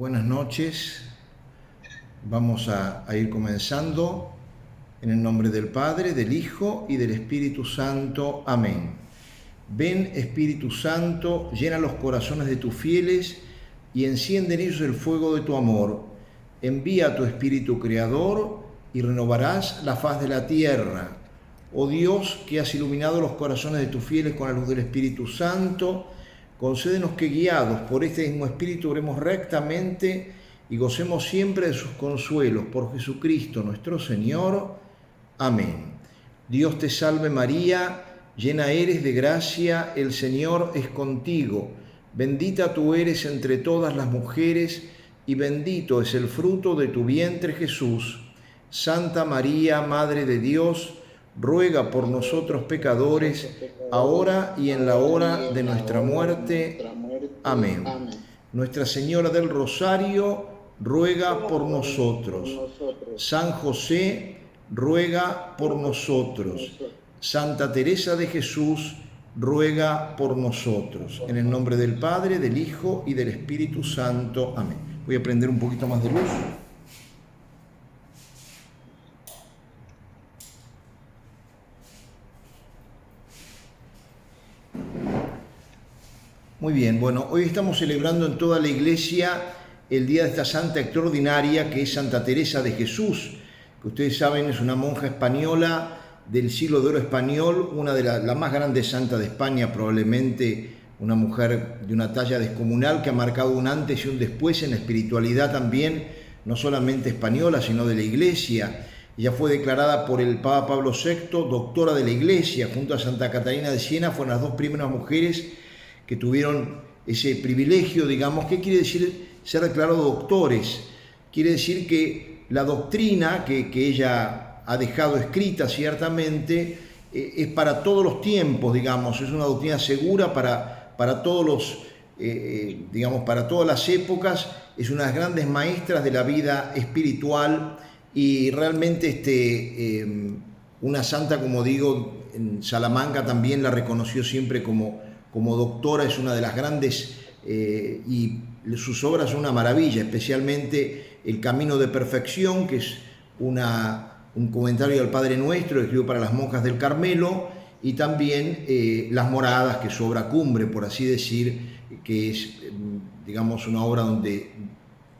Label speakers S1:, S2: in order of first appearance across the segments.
S1: Buenas noches. Vamos a ir comenzando en el nombre del Padre, del Hijo y del Espíritu Santo. Amén. Ven, Espíritu Santo, llena los corazones de tus fieles y enciende en ellos el fuego de tu amor. Envía a tu Espíritu Creador y renovarás la faz de la tierra. Oh Dios, que has iluminado los corazones de tus fieles con la luz del Espíritu Santo, concédenos que, guiados por este mismo Espíritu, oremos rectamente y gocemos siempre de sus consuelos. Por Jesucristo nuestro Señor. Amén. Dios te salve María, llena eres de gracia, el Señor es contigo. Bendita tú eres entre todas las mujeres y bendito es el fruto de tu vientre Jesús. Santa María, Madre de Dios, ruega por nosotros pecadores, ahora y en la hora de nuestra muerte. Amén. Nuestra Señora del Rosario, ruega por nosotros. San José, ruega por nosotros. Santa Teresa de Jesús, ruega por nosotros. En el nombre del Padre, del Hijo y del Espíritu Santo. Amén. Voy a prender un poquito más de luz. Muy bien, bueno, hoy estamos celebrando en toda la Iglesia el día de esta santa extraordinaria que es Santa Teresa de Jesús, que ustedes saben es una monja española del siglo de oro español, una de las más grandes santas de España, probablemente una mujer de una talla descomunal que ha marcado un antes y un después en la espiritualidad también, no solamente española, sino de la Iglesia. Ella fue declarada por el Papa Pablo VI doctora de la Iglesia, junto a Santa Catalina de Siena, fueron las dos primeras mujeres que tuvieron ese privilegio, digamos. ¿Qué quiere decir ser declarados doctores? Quiere decir que la doctrina que ella ha dejado escrita ciertamente es para todos los tiempos, digamos, es una doctrina segura para todos los, digamos, para todas las épocas, es una de las grandes maestras de la vida espiritual y realmente una santa, como digo, en Salamanca también la reconoció siempre como doctora, es una de las grandes y sus obras son una maravilla, especialmente El Camino de Perfección, que es un comentario al Padre Nuestro escrito para las monjas del Carmelo, y también Las Moradas, que es su obra cumbre, por así decir, que es, digamos, una obra donde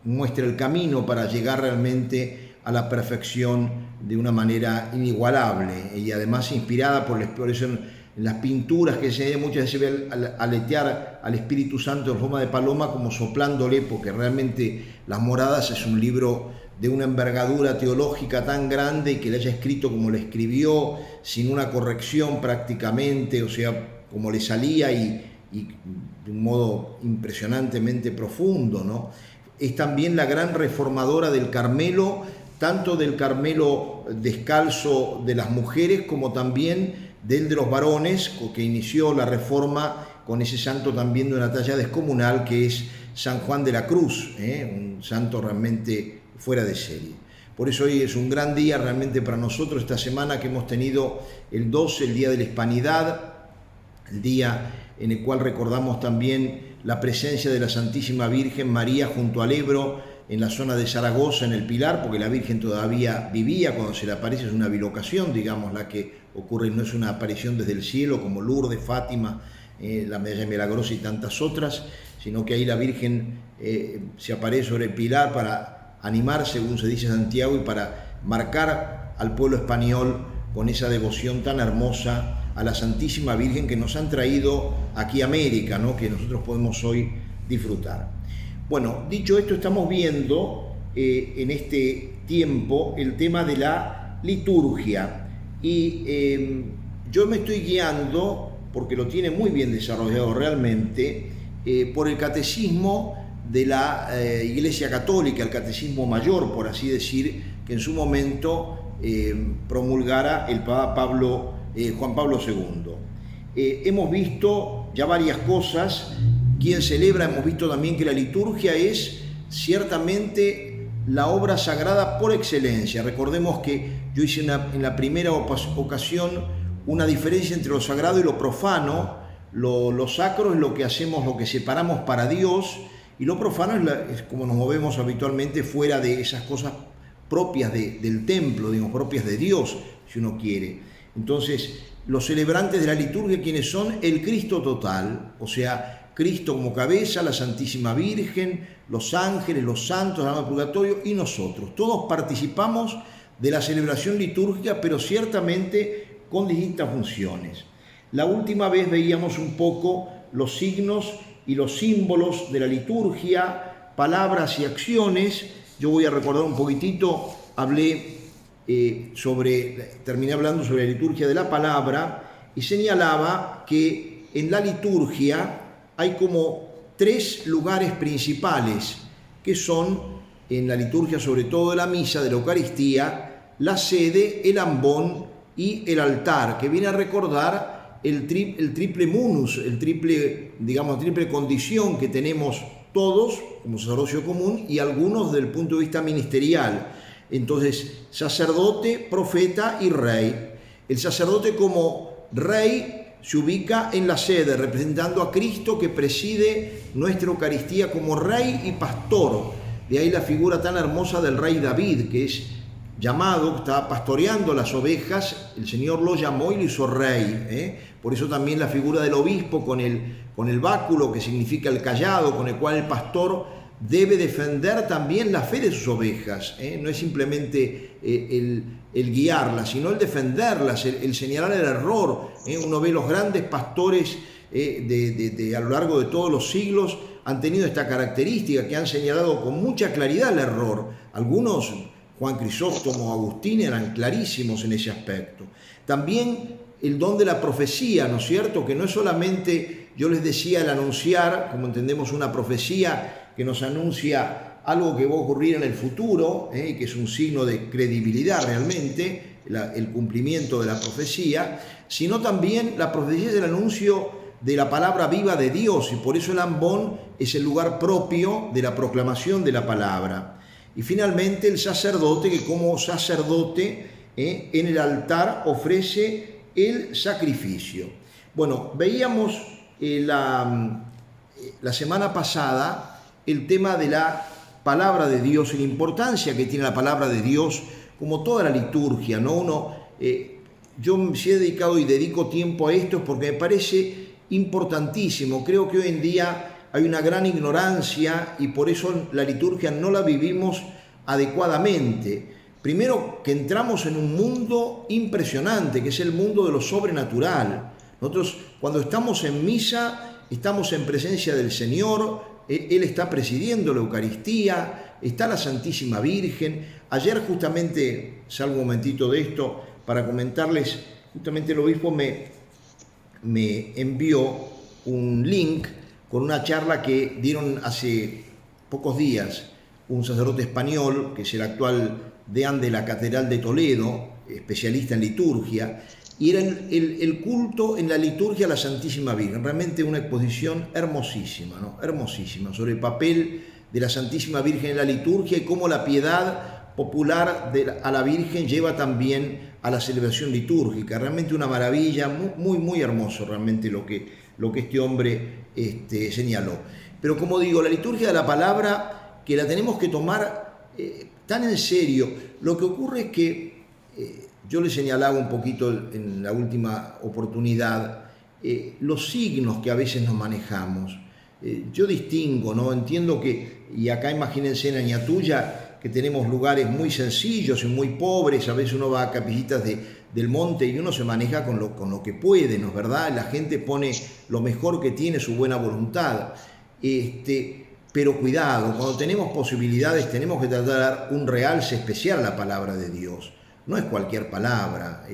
S1: muestra el camino para llegar realmente a la perfección de una manera inigualable, y además inspirada por eso en las pinturas que muchas veces se ve aletear al Espíritu Santo en forma de paloma como soplándole, porque realmente Las Moradas es un libro de una envergadura teológica tan grande y que le haya escrito como le escribió, sin una corrección prácticamente, o sea, como le salía y de un modo impresionantemente profundo, ¿no? Es también la gran reformadora del Carmelo, tanto del Carmelo descalzo de las mujeres como también del de los varones, que inició la reforma con ese santo también de una talla descomunal que es San Juan de la Cruz, un santo realmente fuera de serie. Por eso hoy es un gran día realmente para nosotros, esta semana que hemos tenido el 12, el Día de la Hispanidad, el día en el cual recordamos también la presencia de la Santísima Virgen María junto al Ebro, en la zona de Zaragoza, en el Pilar, porque la Virgen todavía vivía cuando se le aparece, es una bilocación, digamos, la que ocurre, no es una aparición desde el cielo como Lourdes, Fátima, la Medalla Milagrosa y tantas otras, sino que ahí la Virgen se aparece sobre el Pilar para animar, según se dice Santiago, y para marcar al pueblo español con esa devoción tan hermosa a la Santísima Virgen que nos han traído aquí a América, ¿no? Que nosotros podemos hoy disfrutar. Bueno, dicho esto, estamos viendo en este tiempo el tema de la liturgia y yo me estoy guiando, porque lo tiene muy bien desarrollado realmente, por el catecismo de la Iglesia Católica, el catecismo mayor, por así decir, que en su momento promulgara el Papa Juan Pablo II. Hemos visto ya varias cosas. Quien celebra, hemos visto también que la liturgia es ciertamente la obra sagrada por excelencia. Recordemos que yo hice en la primera ocasión una diferencia entre lo sagrado y lo profano. Lo sacro es lo que hacemos, lo que separamos para Dios, y lo profano es como nos movemos habitualmente fuera de esas cosas propias del templo, digamos, propias de Dios, si uno quiere. Entonces, los celebrantes de la liturgia, ¿quiénes son? El Cristo total, o sea, Cristo como cabeza, la Santísima Virgen, los ángeles, los santos, la alma del purgatorio y nosotros. Todos participamos de la celebración litúrgica, pero ciertamente con distintas funciones. La última vez veíamos un poco los signos y los símbolos de la liturgia, palabras y acciones. Yo voy a recordar un poquitito, terminé hablando sobre la liturgia de la palabra y señalaba que en la liturgia hay como 3 lugares principales, que son, en la liturgia sobre todo de la misa, de la Eucaristía, la sede, el ambón y el altar, que viene a recordar el triple munus, triple condición que tenemos todos como sacerdocio común y algunos desde el punto de vista ministerial. Entonces, sacerdote, profeta y rey. El sacerdote como rey se ubica en la sede, representando a Cristo que preside nuestra Eucaristía como rey y pastor. De ahí la figura tan hermosa del rey David, que es llamado, estaba pastoreando las ovejas, el Señor lo llamó y lo hizo rey. Por eso también la figura del obispo con el báculo, que significa el cayado, con el cual el pastor debe defender también la fe de sus ovejas. No es simplemente el guiarlas, sino el defenderlas, el señalar el error. Uno ve los grandes pastores a lo largo de todos los siglos han tenido esta característica, que han señalado con mucha claridad el error. Algunos, Juan Crisóstomo, Agustín, eran clarísimos en ese aspecto. También el don de la profecía, ¿no es cierto? Que no es solamente, yo les decía, el anunciar, como entendemos una profecía que nos anuncia algo que va a ocurrir en el futuro, que es un signo de credibilidad realmente, el cumplimiento de la profecía, sino también la profecía es el anuncio de la palabra viva de Dios, y por eso el ambón es el lugar propio de la proclamación de la palabra. Y finalmente el sacerdote, que como sacerdote en el altar ofrece el sacrificio. Bueno, veíamos la semana pasada el tema de la palabra de Dios y la importancia que tiene la palabra de Dios, como toda la liturgia, ¿no? Yo me he dedicado y dedico tiempo a esto porque me parece importantísimo. Creo que hoy en día hay una gran ignorancia y por eso la liturgia no la vivimos adecuadamente. Primero, que entramos en un mundo impresionante, que es el mundo de lo sobrenatural. Nosotros, cuando estamos en misa, estamos en presencia del Señor, Él está presidiendo la Eucaristía, está la Santísima Virgen. Ayer justamente, salgo un momentito de esto para comentarles, justamente el obispo me envió un link con una charla que dieron hace pocos días un sacerdote español, que es el actual deán de la Catedral de Toledo, especialista en liturgia, y era el culto en la liturgia a la Santísima Virgen. Realmente una exposición hermosísima, ¿no? Hermosísima, sobre el papel de la Santísima Virgen en la liturgia y cómo la piedad popular a la Virgen lleva también a la celebración litúrgica. Realmente una maravilla, muy, muy hermoso realmente lo que este hombre señaló. Pero como digo, la liturgia de la palabra, que la tenemos que tomar tan en serio. Lo que ocurre es que yo le señalaba un poquito en la última oportunidad los signos que a veces nos manejamos. Yo distingo, ¿no? Entiendo que, y acá imagínense en Añatuya, que tenemos lugares muy sencillos y muy pobres. A veces uno va a capillitas del monte y uno se maneja con lo que puede, ¿no es verdad? La gente pone lo mejor que tiene, su buena voluntad. Pero cuidado, cuando tenemos posibilidades tenemos que tratar de dar un realce especial a la palabra de Dios. No es cualquier palabra.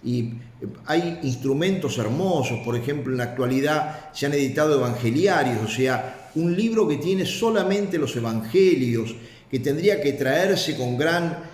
S1: Y hay instrumentos hermosos. Por ejemplo, en la actualidad se han editado evangeliarios, o sea, un libro que tiene solamente los evangelios, que tendría que traerse con gran,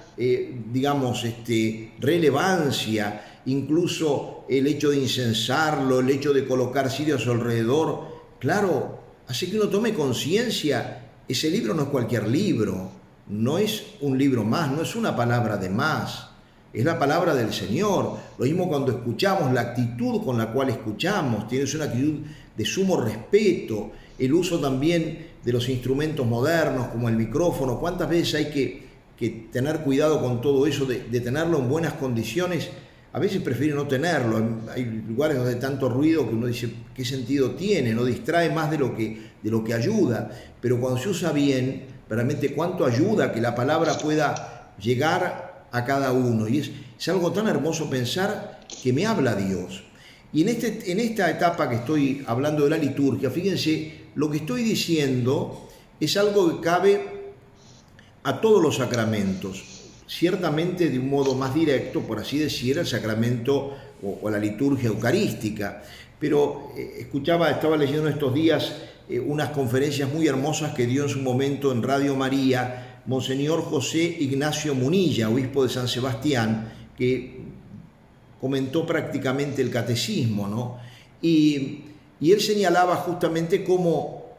S1: relevancia, incluso el hecho de incensarlo, el hecho de colocar cirios alrededor. Claro, hace que uno tome conciencia. Ese libro no es cualquier libro, no es un libro más, no es una palabra de más, es la palabra del Señor. Lo mismo cuando escuchamos, la actitud con la cual escuchamos, tienes una actitud de sumo respeto. el uso también de los instrumentos modernos como el micrófono. ¿Cuántas veces hay que tener cuidado con todo eso, de tenerlo en buenas condiciones? A veces prefiero no tenerlo. Hay lugares donde hay tanto ruido que uno dice, ¿qué sentido tiene? No distrae más de lo que ayuda. Pero cuando se usa bien, realmente cuánto ayuda que la palabra pueda llegar a cada uno. Y es algo tan hermoso pensar que me habla Dios. Y en esta etapa que estoy hablando de la liturgia, fíjense, lo que estoy diciendo es algo que cabe a todos los sacramentos. Ciertamente de un modo más directo, por así decir, el sacramento o la liturgia eucarística. Pero estaba leyendo estos días unas conferencias muy hermosas que dio en su momento en Radio María Monseñor José Ignacio Munilla, obispo de San Sebastián, que comentó prácticamente el catecismo, ¿no? Y él señalaba justamente cómo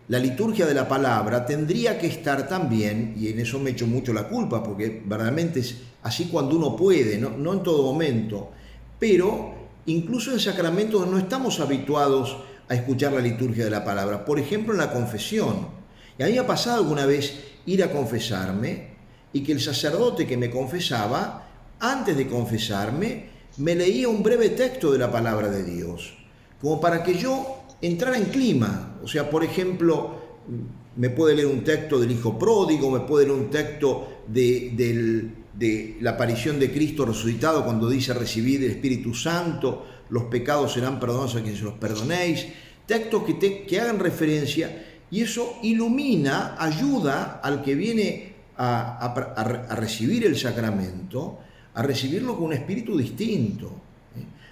S1: la liturgia de la palabra tendría que estar también, y en eso me echo mucho la culpa, porque verdaderamente es así cuando uno puede, no en todo momento, pero incluso en sacramentos no estamos habituados a escuchar la liturgia de la palabra. Por ejemplo, en la confesión. Y a mí me ha pasado alguna vez ir a confesarme y que el sacerdote que me confesaba, antes de confesarme, me leía un breve texto de la palabra de Dios, como para que yo entrara en clima. O sea, por ejemplo, me puede leer un texto del Hijo Pródigo, me puede leer un texto de la aparición de Cristo resucitado, cuando dice recibid el Espíritu Santo, los pecados serán perdonados a quienes se los perdonéis, textos que hagan referencia, y eso ilumina, ayuda al que viene a recibir el sacramento, a recibirlo con un espíritu distinto.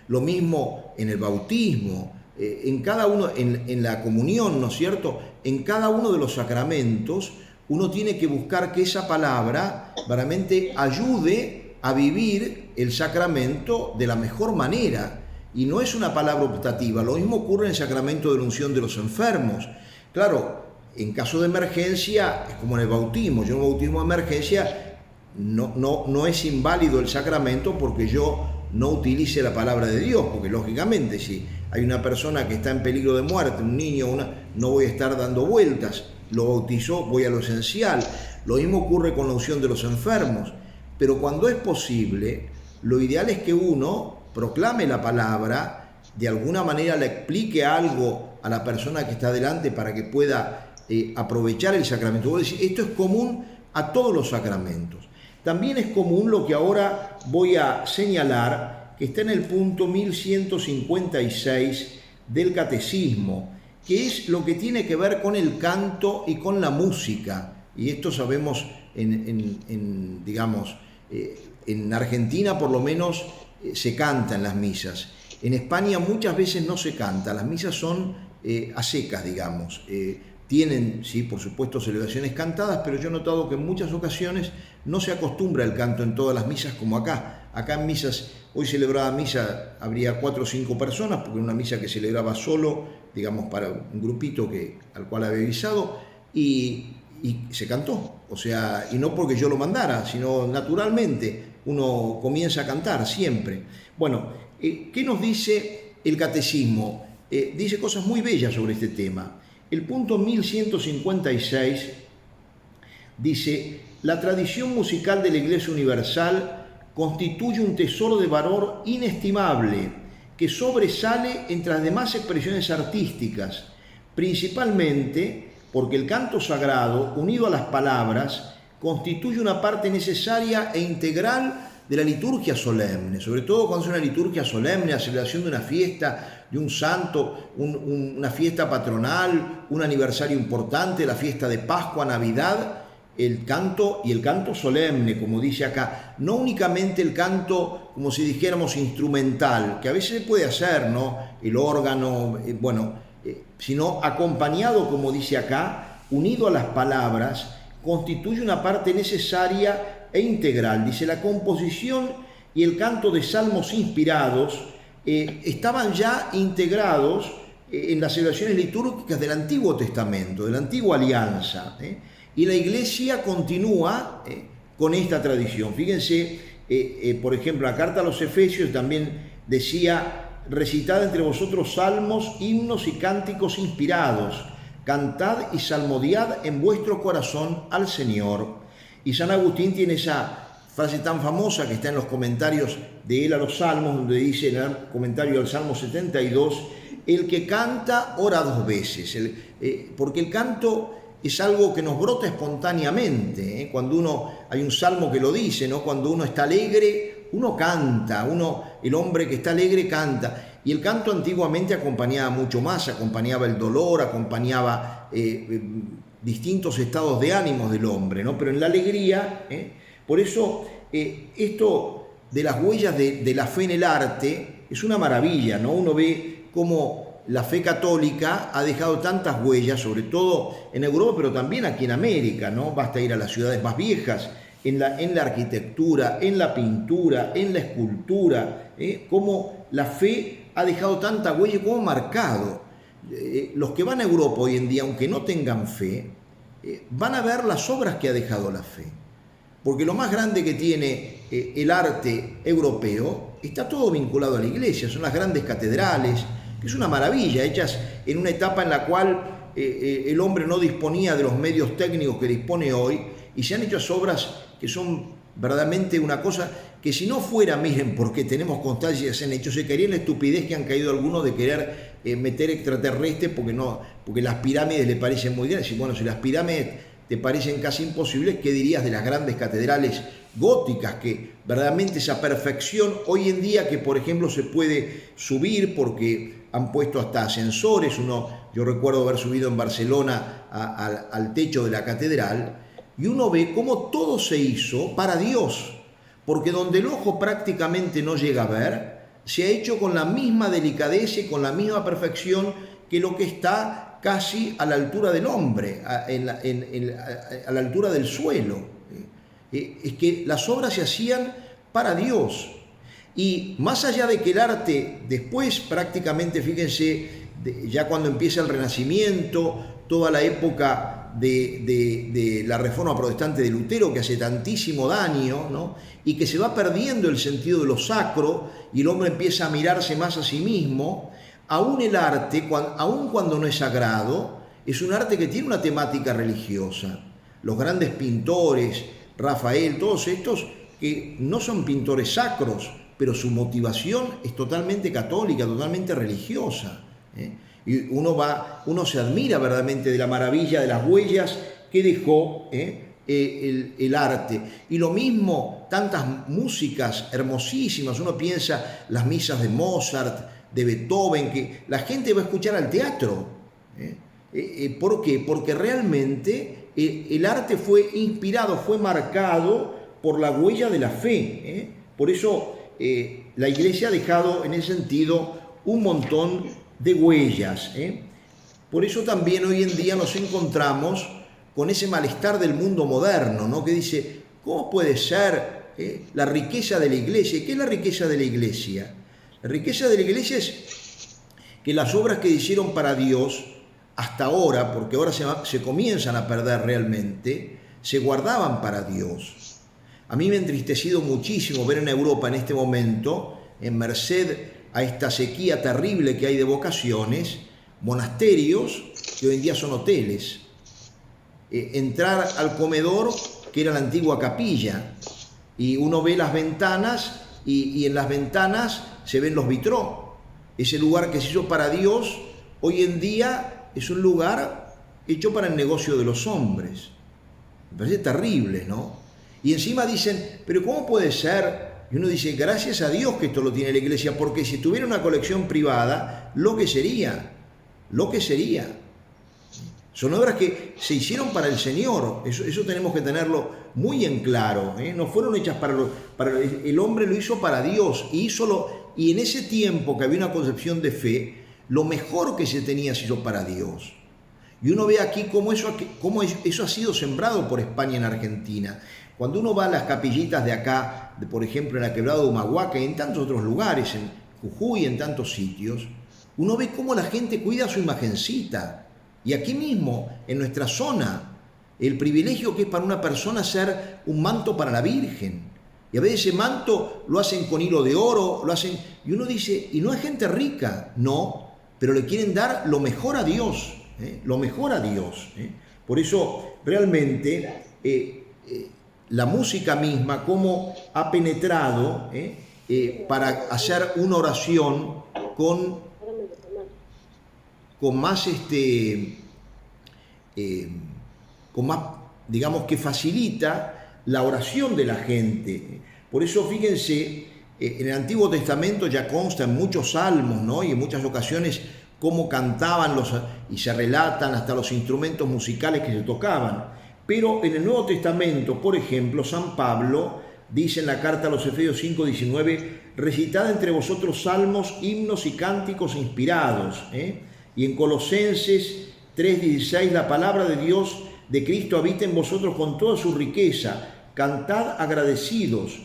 S1: Lo mismo en el bautismo, en cada uno, en la comunión, ¿no es cierto? En cada uno de los sacramentos uno tiene que buscar que esa palabra realmente ayude a vivir el sacramento de la mejor manera. Y no es una palabra optativa. Lo mismo ocurre en el sacramento de la unción de los enfermos. Claro, en caso de emergencia, es como en el bautismo. Yo en un bautismo de emergencia no es inválido el sacramento porque yo no utilice la palabra de Dios, porque lógicamente si hay una persona que está en peligro de muerte, un niño, no voy a estar dando vueltas. Lo bautizó, voy a lo esencial. Lo mismo ocurre con la unción de los enfermos. Pero cuando es posible, lo ideal es que uno proclame la palabra, de alguna manera le explique algo a la persona que está delante para que pueda aprovechar el sacramento. Voy a decir, esto es común a todos los sacramentos. También es común lo que ahora voy a señalar, que está en el punto 1156 del Catecismo, que es lo que tiene que ver con el canto y con la música. Y esto sabemos en Argentina por lo menos se canta en las misas. En España muchas veces no se canta, las misas son a secas, digamos. Tienen, sí, por supuesto, celebraciones cantadas, pero yo he notado que en muchas ocasiones no se acostumbra el canto en todas las misas como acá. Acá en misas, hoy celebrada misa, habría 4 o 5 personas, porque era una misa que celebraba solo, digamos, para un grupito al cual había avisado, y se cantó. O sea, y no porque yo lo mandara, sino naturalmente uno comienza a cantar siempre. Bueno, ¿qué nos dice el Catecismo? Dice cosas muy bellas sobre este tema. El punto 1156 dice: la tradición musical de la Iglesia Universal constituye un tesoro de valor inestimable que sobresale entre las demás expresiones artísticas, principalmente porque el canto sagrado, unido a las palabras, constituye una parte necesaria e integral de la liturgia solemne, sobre todo cuando es una liturgia solemne, la celebración de una fiesta, de un santo, una fiesta patronal, un aniversario importante, la fiesta de Pascua, Navidad, el canto y el canto solemne, como dice acá, no únicamente el canto, como si dijéramos, instrumental, que a veces se puede hacer, ¿no? El órgano, sino acompañado, como dice acá, unido a las palabras, constituye una parte necesaria e integral. Dice, la composición y el canto de salmos inspirados estaban ya integrados en las celebraciones litúrgicas del Antiguo Testamento, de la Antigua Alianza, y la Iglesia continúa con esta tradición. Fíjense, por ejemplo, la carta a los Efesios también decía recitad entre vosotros salmos, himnos y cánticos inspirados. Cantad y salmodiad en vuestro corazón al Señor. Y San Agustín tiene esa frase tan famosa que está en los comentarios de él a los salmos, donde dice en el comentario del Salmo 72, el que canta ora dos veces, porque el canto es algo que nos brota espontáneamente, ¿eh? Hay un salmo que lo dice, ¿no? Cuando uno está alegre, uno canta, el hombre que está alegre canta. Y el canto antiguamente acompañaba mucho más, acompañaba el dolor, acompañaba distintos estados de ánimos del hombre, ¿no? Pero en la alegría, por eso esto de las huellas de la fe en el arte es una maravilla, ¿no? Uno ve cómo la fe católica ha dejado tantas huellas, sobre todo en Europa, pero también aquí en América, ¿no? Basta ir a las ciudades más viejas, en la arquitectura, en la pintura, en la escultura, cómo la fe ha dejado tanta huella y cómo ha marcado. Los que van a Europa hoy en día, aunque no tengan fe, van a ver las obras que ha dejado la fe. Porque lo más grande que tiene el arte europeo está todo vinculado a la iglesia, son las grandes catedrales, que es una maravilla, hechas en una etapa en la cual el hombre no disponía de los medios técnicos que dispone hoy, y se han hecho obras que son verdaderamente una cosa que si no fuera, miren, porque tenemos constancia, se han hecho, se caería en la estupidez que han caído algunos de querer meter extraterrestres porque las pirámides le parecen muy grandes. Y bueno, si las pirámides te parecen casi imposibles, ¿qué dirías de las grandes catedrales góticas? Que verdaderamente esa perfección hoy en día, que por ejemplo se puede subir porque han puesto hasta ascensores. Yo recuerdo haber subido en Barcelona al techo de la catedral, y uno ve cómo todo se hizo para Dios, porque donde el ojo prácticamente no llega a ver, se ha hecho con la misma delicadeza y con la misma perfección que lo que está casi a la altura del hombre, a la altura del suelo. Es que las obras se hacían para Dios. Y más allá de que el arte después prácticamente, fíjense, ya cuando empieza el Renacimiento, toda la época de la Reforma Protestante de Lutero, que hace tantísimo daño, ¿no? Y que se va perdiendo el sentido de lo sacro y el hombre empieza a mirarse más a sí mismo, aún el arte, aun cuando no es sagrado, es un arte que tiene una temática religiosa. Los grandes pintores, Rafael, todos estos que no son pintores sacros, pero su motivación es totalmente católica, totalmente religiosa, Y uno se admira verdaderamente de la maravilla, de las huellas que dejó el arte. Y lo mismo, tantas músicas hermosísimas. Uno piensa las misas de Mozart, de Beethoven, que la gente va a escuchar al teatro. ¿Por qué? Porque realmente el arte fue inspirado, fue marcado por la huella de la fe. Por eso la Iglesia ha dejado en ese sentido un montón de huellas. Por eso también hoy en día nos encontramos con ese malestar del mundo moderno, ¿no? Que dice, ¿cómo puede ser la riqueza de la Iglesia? ¿Y qué es la riqueza de la Iglesia? La riqueza de la Iglesia es que las obras que hicieron para Dios hasta ahora, porque ahora se comienzan a perder realmente, se guardaban para Dios. A mí me ha entristecido muchísimo ver en Europa en este momento, en merced a esta sequía terrible que hay de vocaciones, monasterios que hoy en día son hoteles. Entrar al comedor, que era la antigua capilla, y uno ve las ventanas y en las ventanas se ven los vitrós. Ese lugar que se hizo para Dios, hoy en día es un lugar hecho para el negocio de los hombres. Me parece terrible, ¿no? Y encima dicen, pero ¿cómo puede ser? Y uno dice, gracias a Dios que esto lo tiene la Iglesia, porque si tuviera una colección privada, lo que sería. Son obras que se hicieron para el Señor, eso tenemos que tenerlo muy en claro, no fueron hechas el hombre lo hizo para Dios, y en ese tiempo que había una concepción de fe, lo mejor que se tenía se hizo para Dios. Y uno ve aquí cómo eso ha sido sembrado por España en Argentina. Cuando uno va a las capillitas de acá, por ejemplo en la Quebrada de Humahuaca y en tantos otros lugares, en Jujuy, en tantos sitios, uno ve cómo la gente cuida a su imagencita. Y aquí mismo, en nuestra zona, el privilegio que es para una persona ser un manto para la Virgen. Y a veces ese manto lo hacen con hilo de oro, lo hacen... Y uno dice, ¿y no es gente rica? No, pero le quieren dar lo mejor a Dios, lo mejor a Dios. Por eso, realmente, la música misma, cómo ha penetrado para hacer una oración con más, con más, digamos, que facilita la oración de la gente. Por eso, fíjense, en el Antiguo Testamento ya consta en muchos salmos, ¿no? Y en muchas ocasiones cómo cantaban y se relatan hasta los instrumentos musicales que se tocaban. Pero en el Nuevo Testamento, por ejemplo, San Pablo dice en la carta a los Efesios 5:19, recitad entre vosotros salmos, himnos y cánticos inspirados. Y en Colosenses 3:16, la palabra de Dios de Cristo habita en vosotros con toda su riqueza. Cantad agradecidos,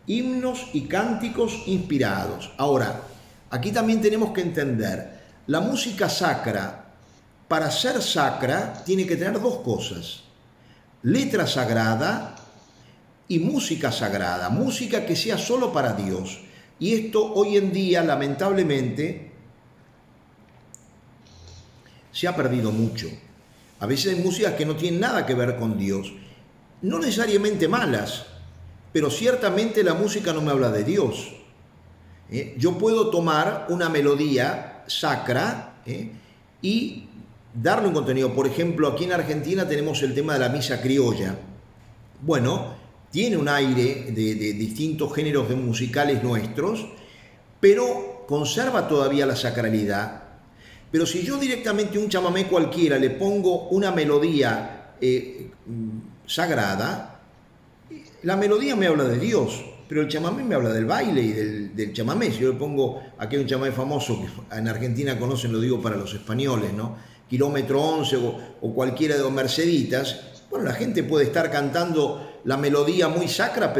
S1: himnos y cánticos inspirados. Ahora, aquí también tenemos que entender, la música sacra, para ser sacra, tiene que tener dos cosas: letra sagrada y música sagrada, música que sea solo para Dios. Y esto hoy en día, lamentablemente, se ha perdido mucho. A veces hay músicas que no tienen nada que ver con Dios, no necesariamente malas, pero ciertamente la música no me habla de Dios. Yo puedo tomar una melodía sacra y darle un contenido. Por ejemplo, aquí en Argentina tenemos el tema de la misa criolla. Bueno, tiene un aire de distintos géneros musicales nuestros, pero conserva todavía la sacralidad. Pero si yo directamente a un chamamé cualquiera le pongo una melodía sagrada, la melodía me habla de Dios, pero el chamamé me habla del baile y del chamamé. Si yo le pongo, aquí hay un chamamé famoso que en Argentina conocen, lo digo para los españoles, ¿no? Kilómetro 11 o cualquiera de los Merceditas, bueno, la gente puede estar cantando la melodía muy sacra,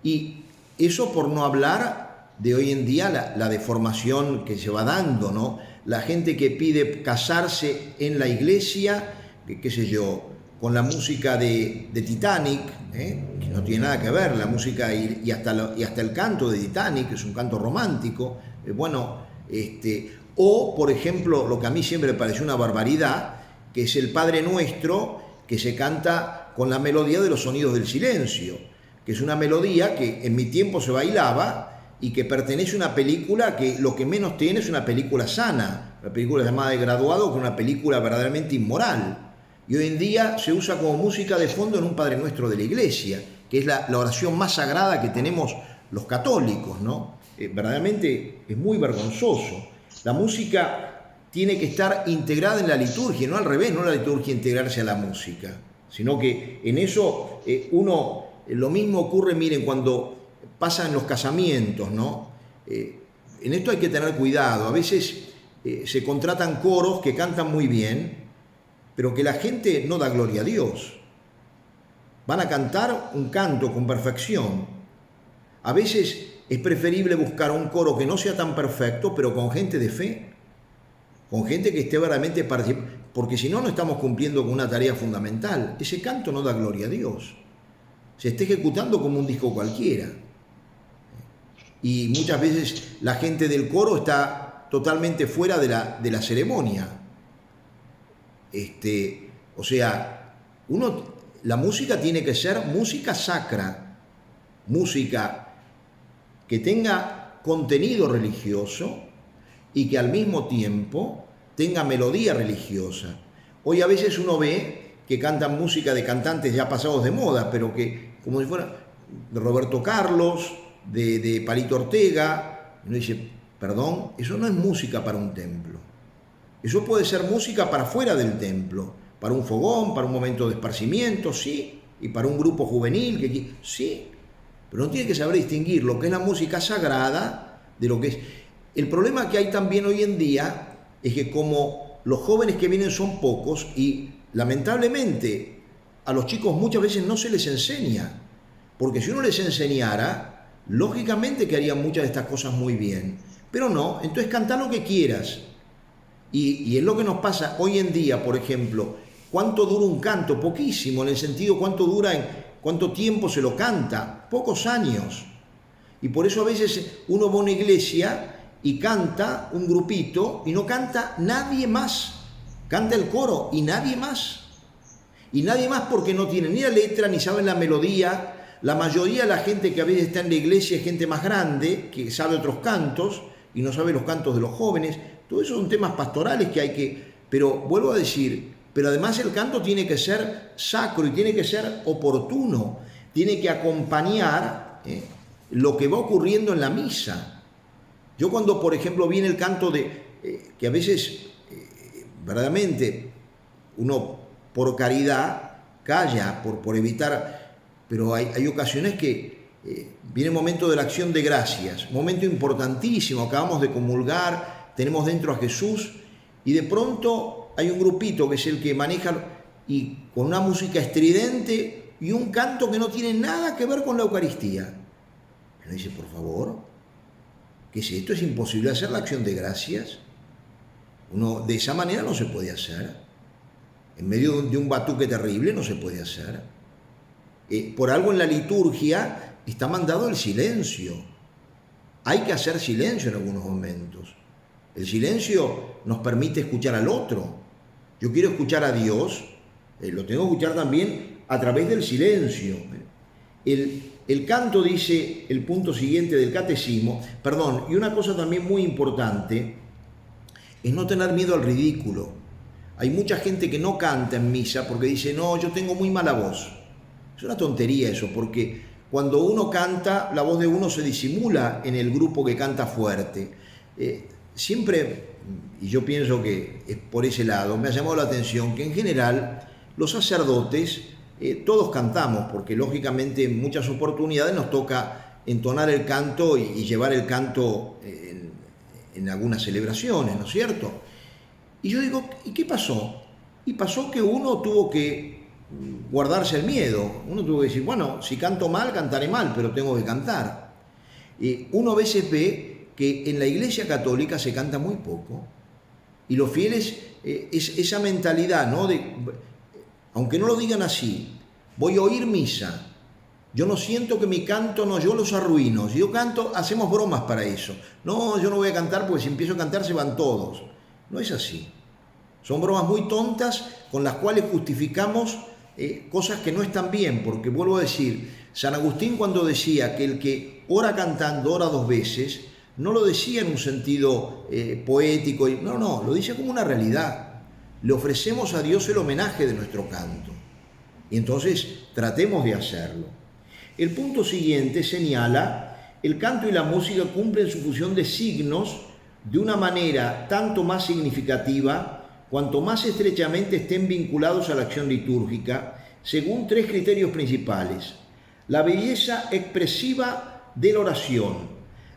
S1: y eso por no hablar de hoy en día la deformación que se va dando, ¿no? La gente que pide casarse en la iglesia, qué sé yo, con la música de Titanic, que no tiene nada que ver, la música y hasta el canto de Titanic, que es un canto romántico, o por ejemplo, lo que a mí siempre me pareció una barbaridad, que es el Padre Nuestro, que se canta con la melodía de los sonidos del silencio, que es una melodía que en mi tiempo se bailaba y que pertenece a una película que lo que menos tiene es una película sana, una película llamada de Graduado, que es una película verdaderamente inmoral. Y hoy en día se usa como música de fondo en un Padre Nuestro de la Iglesia, que es la oración más sagrada que tenemos los católicos, ¿no? Verdaderamente es muy vergonzoso. La música tiene que estar integrada en la liturgia, no al revés, no la liturgia integrarse a la música, sino que en eso lo mismo ocurre, miren, cuando pasan los casamientos, ¿no? En esto hay que tener cuidado. A veces se contratan coros que cantan muy bien, pero que la gente no da gloria a Dios. Van a cantar un canto con perfección. A veces es preferible buscar un coro que no sea tan perfecto, pero con gente de fe, con gente que esté verdaderamente participando, porque si no, no estamos cumpliendo con una tarea fundamental. Ese canto no da gloria a Dios. Se está ejecutando como un disco cualquiera. Y muchas veces la gente del coro está totalmente fuera de la ceremonia. O sea, la música tiene que ser música sacra, música que tenga contenido religioso y que al mismo tiempo tenga melodía religiosa. Hoy a veces uno ve que cantan música de cantantes ya pasados de moda, pero que como si fuera de Roberto Carlos, de Palito Ortega. Uno dice, perdón, eso no es música para un templo. Eso puede ser música para fuera del templo, para un fogón, para un momento de esparcimiento, sí, y para un grupo juvenil, sí, pero no tiene que saber distinguir lo que es la música sagrada de lo que es. El problema que hay también hoy en día es que como los jóvenes que vienen son pocos y lamentablemente a los chicos muchas veces no se les enseña, porque si uno les enseñara, lógicamente que harían muchas de estas cosas muy bien, pero no, entonces canta lo que quieras. Y es lo que nos pasa hoy en día, por ejemplo, ¿cuánto dura un canto? Poquísimo, en el sentido cuánto dura ¿Cuánto tiempo se lo canta? Pocos años. Y por eso a veces uno va a una iglesia y canta un grupito y no canta nadie más. Canta el coro y nadie más. Y nadie más porque no tienen ni la letra ni saben la melodía. La mayoría de la gente que a veces está en la iglesia es gente más grande, que sabe otros cantos y no sabe los cantos de los jóvenes. Todo eso son temas pastorales que hay que... Pero vuelvo a decir, pero además el canto tiene que ser sacro y tiene que ser oportuno. Tiene que acompañar lo que va ocurriendo en la misa. Yo cuando, por ejemplo, viene el canto que a veces, verdaderamente, uno por caridad calla, por evitar, pero hay ocasiones que viene el momento de la acción de gracias, momento importantísimo, acabamos de comulgar, tenemos dentro a Jesús y de pronto hay un grupito que es el que maneja y con una música estridente y un canto que no tiene nada que ver con la Eucaristía. Pero dice, por favor, ¿qué es esto? ¿Es imposible hacer la acción de gracias? De esa manera no se puede hacer. En medio de un batuque terrible no se puede hacer. Por algo en la liturgia está mandado el silencio. Hay que hacer silencio en algunos momentos. El silencio nos permite escuchar al otro. Yo quiero escuchar a Dios, lo tengo que escuchar también a través del silencio. El canto dice el punto siguiente del catecismo, y una cosa también muy importante es no tener miedo al ridículo. Hay mucha gente que no canta en misa porque dice, no, yo tengo muy mala voz. Es una tontería eso, porque cuando uno canta, la voz de uno se disimula en el grupo que canta fuerte. Siempre, y yo pienso que es por ese lado, me ha llamado la atención que en general los sacerdotes, todos cantamos, porque lógicamente en muchas oportunidades nos toca entonar el canto y llevar el canto en algunas celebraciones, ¿no es cierto? Y yo digo, ¿y qué pasó? Y pasó que uno tuvo que guardarse el miedo. Uno tuvo que decir, bueno, si canto mal, cantaré mal, pero tengo que cantar. Uno a veces ve que en la Iglesia Católica se canta muy poco. Y los fieles, esa mentalidad, ¿no? Aunque no lo digan así, voy a oír misa. Yo no siento que mi canto, no, yo los arruino. Si yo canto, hacemos bromas para eso. No, yo no voy a cantar porque si empiezo a cantar se van todos. No es así. Son bromas muy tontas con las cuales justificamos cosas que no están bien, porque vuelvo a decir, San Agustín cuando decía que el que ora cantando ora dos veces, no lo decía en un sentido poético, no, lo dice como una realidad. Le ofrecemos a Dios el homenaje de nuestro canto. Y entonces tratemos de hacerlo. El punto siguiente señala, el canto y la música cumplen su función de signos de una manera tanto más significativa cuanto más estrechamente estén vinculados a la acción litúrgica, según tres criterios principales: la belleza expresiva de la oración,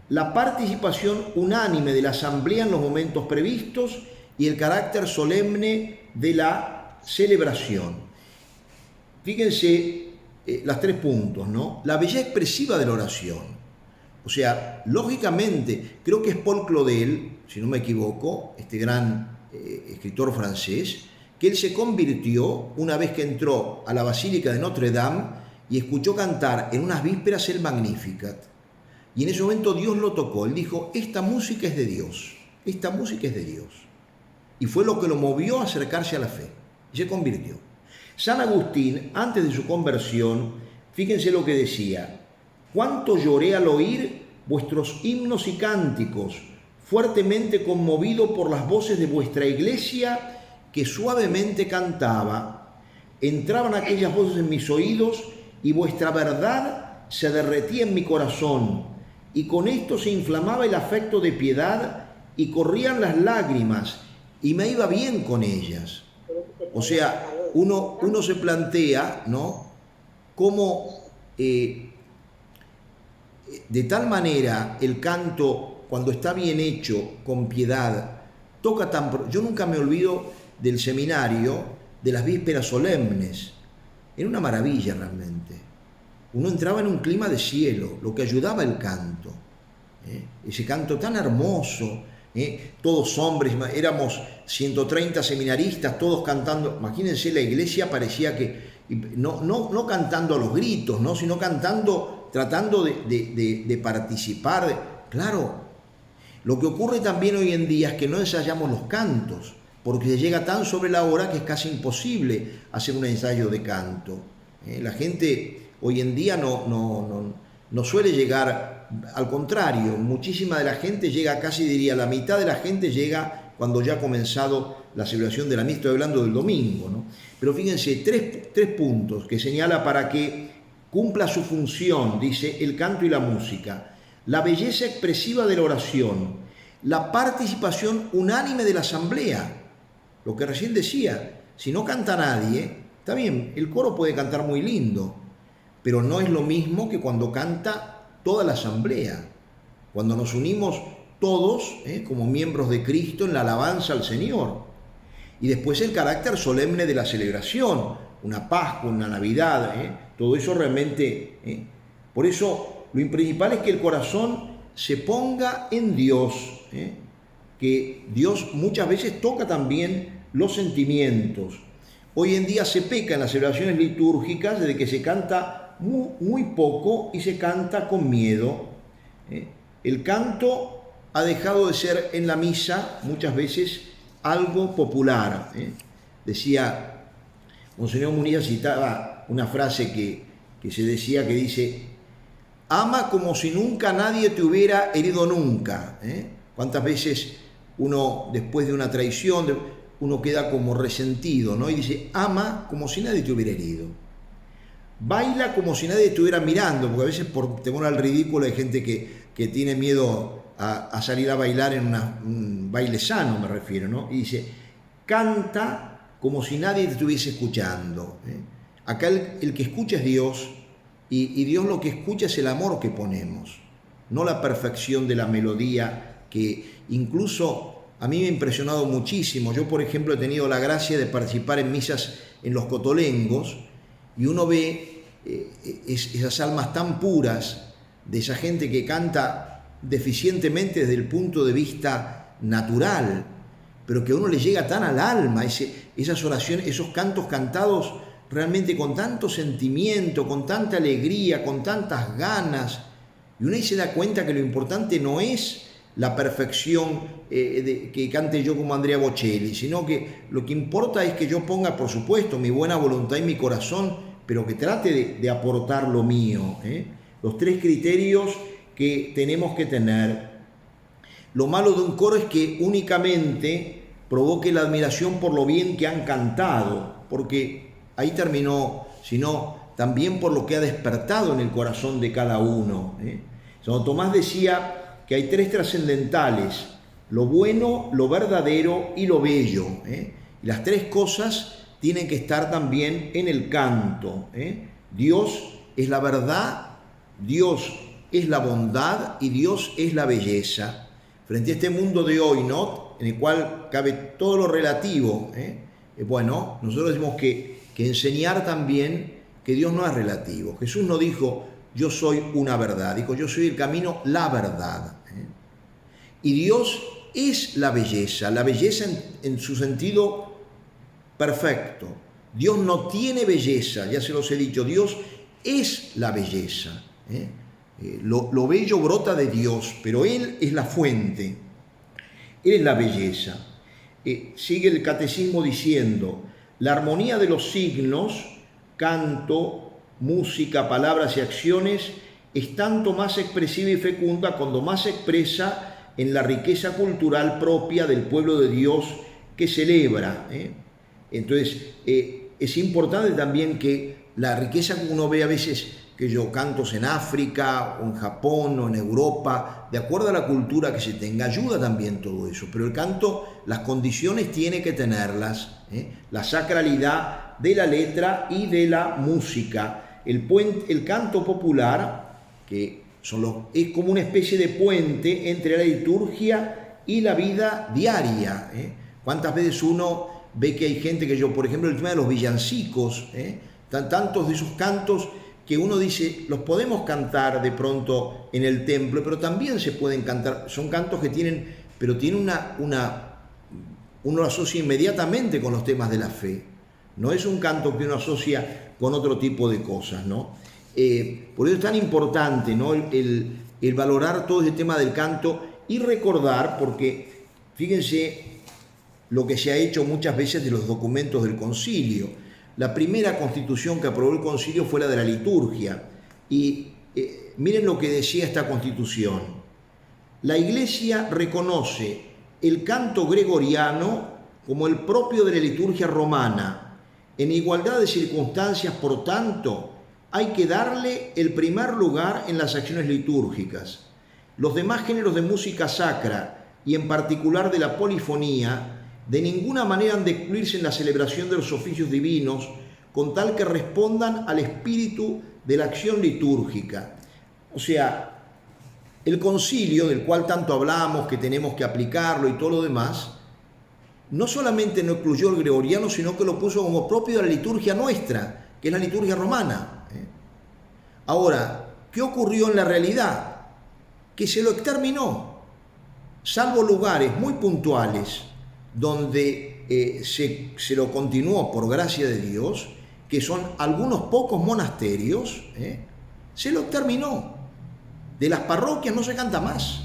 S1: la participación unánime de la asamblea en los momentos previstos y el carácter solemne de la celebración. Fíjense los 3 puntos, ¿no? La belleza expresiva de la oración. O sea, lógicamente, creo que es Paul Claudel, si no me equivoco, este gran escritor francés, que él se convirtió una vez que entró a la Basílica de Notre Dame y escuchó cantar en unas vísperas el Magnificat. Y en ese momento Dios lo tocó. Él dijo, esta música es de Dios, esta música es de Dios. Y fue lo que lo movió a acercarse a la fe. Y se convirtió. San Agustín, antes de su conversión, fíjense lo que decía: cuánto lloré al oír vuestros himnos y cánticos, fuertemente conmovido por las voces de vuestra iglesia que suavemente cantaba. Entraban aquellas voces en mis oídos y vuestra verdad se derretía en mi corazón, y con esto se inflamaba el afecto de piedad y corrían las lágrimas y me iba bien con ellas. O sea, uno se plantea, ¿no?, cómo de tal manera el canto, cuando está bien hecho, con piedad, toca tan... Yo nunca me olvido del seminario, de las vísperas solemnes. Era una maravilla realmente. Uno entraba en un clima de cielo, lo que ayudaba el canto. Ese canto tan hermoso, todos hombres, éramos 130 seminaristas, todos cantando. Imagínense, la iglesia parecía que Y no cantando a los gritos, ¿no? Sino cantando, tratando de participar. Claro, lo que ocurre también hoy en día es que no ensayamos los cantos, porque se llega tan sobre la hora que es casi imposible hacer un ensayo de canto. La gente hoy en día no suele llegar, al contrario, muchísima de la gente llega, casi diría la mitad de la gente llega cuando ya ha comenzado la celebración de la misa. Estoy hablando del domingo, ¿no? Pero fíjense, tres puntos que señala para que cumpla su función, dice el canto y la música: la belleza expresiva de la oración, la participación unánime de la asamblea. Lo que recién decía, si no canta nadie, está bien, el coro puede cantar muy lindo, pero no es lo mismo que cuando canta toda la asamblea, cuando nos unimos todos como miembros de Cristo en la alabanza al Señor. Y después el carácter solemne de la celebración, una Pascua, una Navidad, todo eso realmente. Por eso lo principal es que el corazón se ponga en Dios, que Dios muchas veces toca también los sentimientos. Hoy en día se peca en las celebraciones litúrgicas de que se canta muy poco y se canta con miedo. El canto ha dejado de ser en la misa muchas veces algo popular. Decía, Monseñor Munilla citaba una frase que se decía, que dice: ama como si nunca nadie te hubiera herido nunca. ¿Cuántas veces uno, después de una traición, uno queda como resentido, ¿no? Y dice, ama como si nadie te hubiera herido. Baila como si nadie te estuviera mirando, porque a veces por temor al ridículo hay gente que tiene miedo a salir a bailar en un baile sano, me refiero, ¿no? Y dice, canta como si nadie te estuviese escuchando. Acá el que escucha es Dios, y Dios lo que escucha es el amor que ponemos, no la perfección de la melodía, que incluso a mí me ha impresionado muchísimo. Yo, por ejemplo, he tenido la gracia de participar en misas en los Cotolengos, y uno ve esas almas tan puras de esa gente que canta deficientemente desde el punto de vista natural, pero que a uno le llega tan al alma, esas oraciones, esos cantos cantados realmente con tanto sentimiento, con tanta alegría, con tantas ganas, y uno ahí se da cuenta que lo importante no es la perfección que cante yo como Andrea Bocelli, sino que lo que importa es que yo ponga, por supuesto, mi buena voluntad y mi corazón, pero que trate de aportar lo mío. Los tres criterios que tenemos que tener. Lo malo de un coro es que únicamente provoque la admiración por lo bien que han cantado, porque ahí terminó, sino también por lo que ha despertado en el corazón de cada uno. Santo Tomás decía que hay tres trascendentales: lo bueno, lo verdadero y lo bello. Y las tres cosas tienen que estar también en el canto. Dios es la verdad, Dios es la bondad y Dios es la belleza. Frente a este mundo de hoy, ¿no?, en el cual cabe todo lo relativo, bueno, nosotros tenemos que enseñar también que Dios no es relativo. Jesús no dijo, yo soy una verdad, dijo, yo soy el camino, la verdad. Y Dios es la belleza en su sentido perfecto. Dios no tiene belleza, ya se los he dicho, Dios es la belleza. Lo bello brota de Dios, pero Él es la fuente, Él es la belleza. Sigue el catecismo diciendo, la armonía de los signos, canto, música, palabras y acciones, es tanto más expresiva y fecunda cuando más se expresa en la riqueza cultural propia del pueblo de Dios que celebra. Entonces, es importante también que la riqueza que uno ve a veces, que yo cantos en África, o en Japón, o en Europa, de acuerdo a la cultura que se tenga, ayuda también todo eso. Pero el canto, las condiciones tiene que tenerlas, la sacralidad de la letra y de la música. El canto popular, que es como una especie de puente entre la liturgia y la vida diaria. ¿Cuántas veces uno ve que hay gente que por ejemplo, el tema de los villancicos, tantos de esos cantos que uno dice, los podemos cantar de pronto en el templo, pero también se pueden cantar, son cantos que tienen uno lo asocia inmediatamente con los temas de la fe. No es un canto que uno asocia con otro tipo de cosas, ¿no? Por eso es tan importante, ¿no? el valorar todo ese tema del canto y recordar, porque fíjense lo que se ha hecho muchas veces de los documentos del concilio. La primera constitución que aprobó el concilio fue la de la liturgia. Y miren lo que decía esta constitución. La Iglesia reconoce el canto gregoriano como el propio de la liturgia romana. En igualdad de circunstancias, por tanto, hay que darle el primer lugar en las acciones litúrgicas. Los demás géneros de música sacra, y en particular de la polifonía, de ninguna manera han de excluirse en la celebración de los oficios divinos, con tal que respondan al espíritu de la acción litúrgica. O sea, el concilio, del cual tanto hablamos, que tenemos que aplicarlo y todo lo demás, no solamente no excluyó el gregoriano, sino que lo puso como propio de la liturgia nuestra, que es la liturgia romana. Ahora, ¿qué ocurrió en la realidad? Que se lo exterminó, salvo lugares muy puntuales donde se lo continuó por gracia de Dios, que son algunos pocos monasterios, se lo exterminó. De las parroquias no se canta más.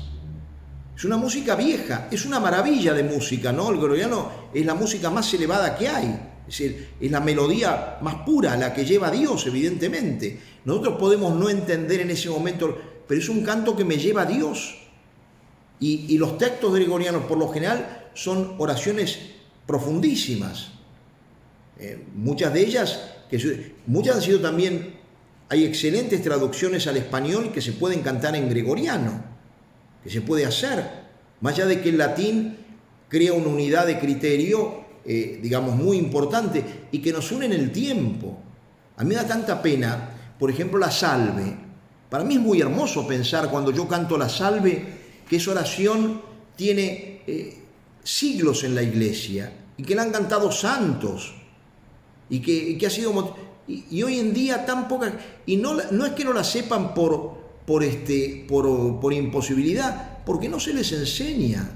S1: Es una música vieja, es una maravilla de música, ¿no? El gregoriano es la música más elevada que hay, es la melodía más pura, la que lleva a Dios, evidentemente. Nosotros podemos no entender en ese momento, pero es un canto que me lleva a Dios. Y los textos gregorianos, por lo general, son oraciones profundísimas. Muchas de ellas, muchas han sido también, hay excelentes traducciones al español que se pueden cantar en gregoriano, que se puede hacer, más allá de que el latín crea una unidad de criterio, digamos, muy importante y que nos une en el tiempo. A mí me da tanta pena, por ejemplo, la salve. Para mí es muy hermoso pensar cuando yo canto la salve que esa oración tiene siglos en la Iglesia y que la han cantado santos y que ha sido... Y hoy en día tan pocas... Y no es que no la sepan por imposibilidad, porque no se les enseña.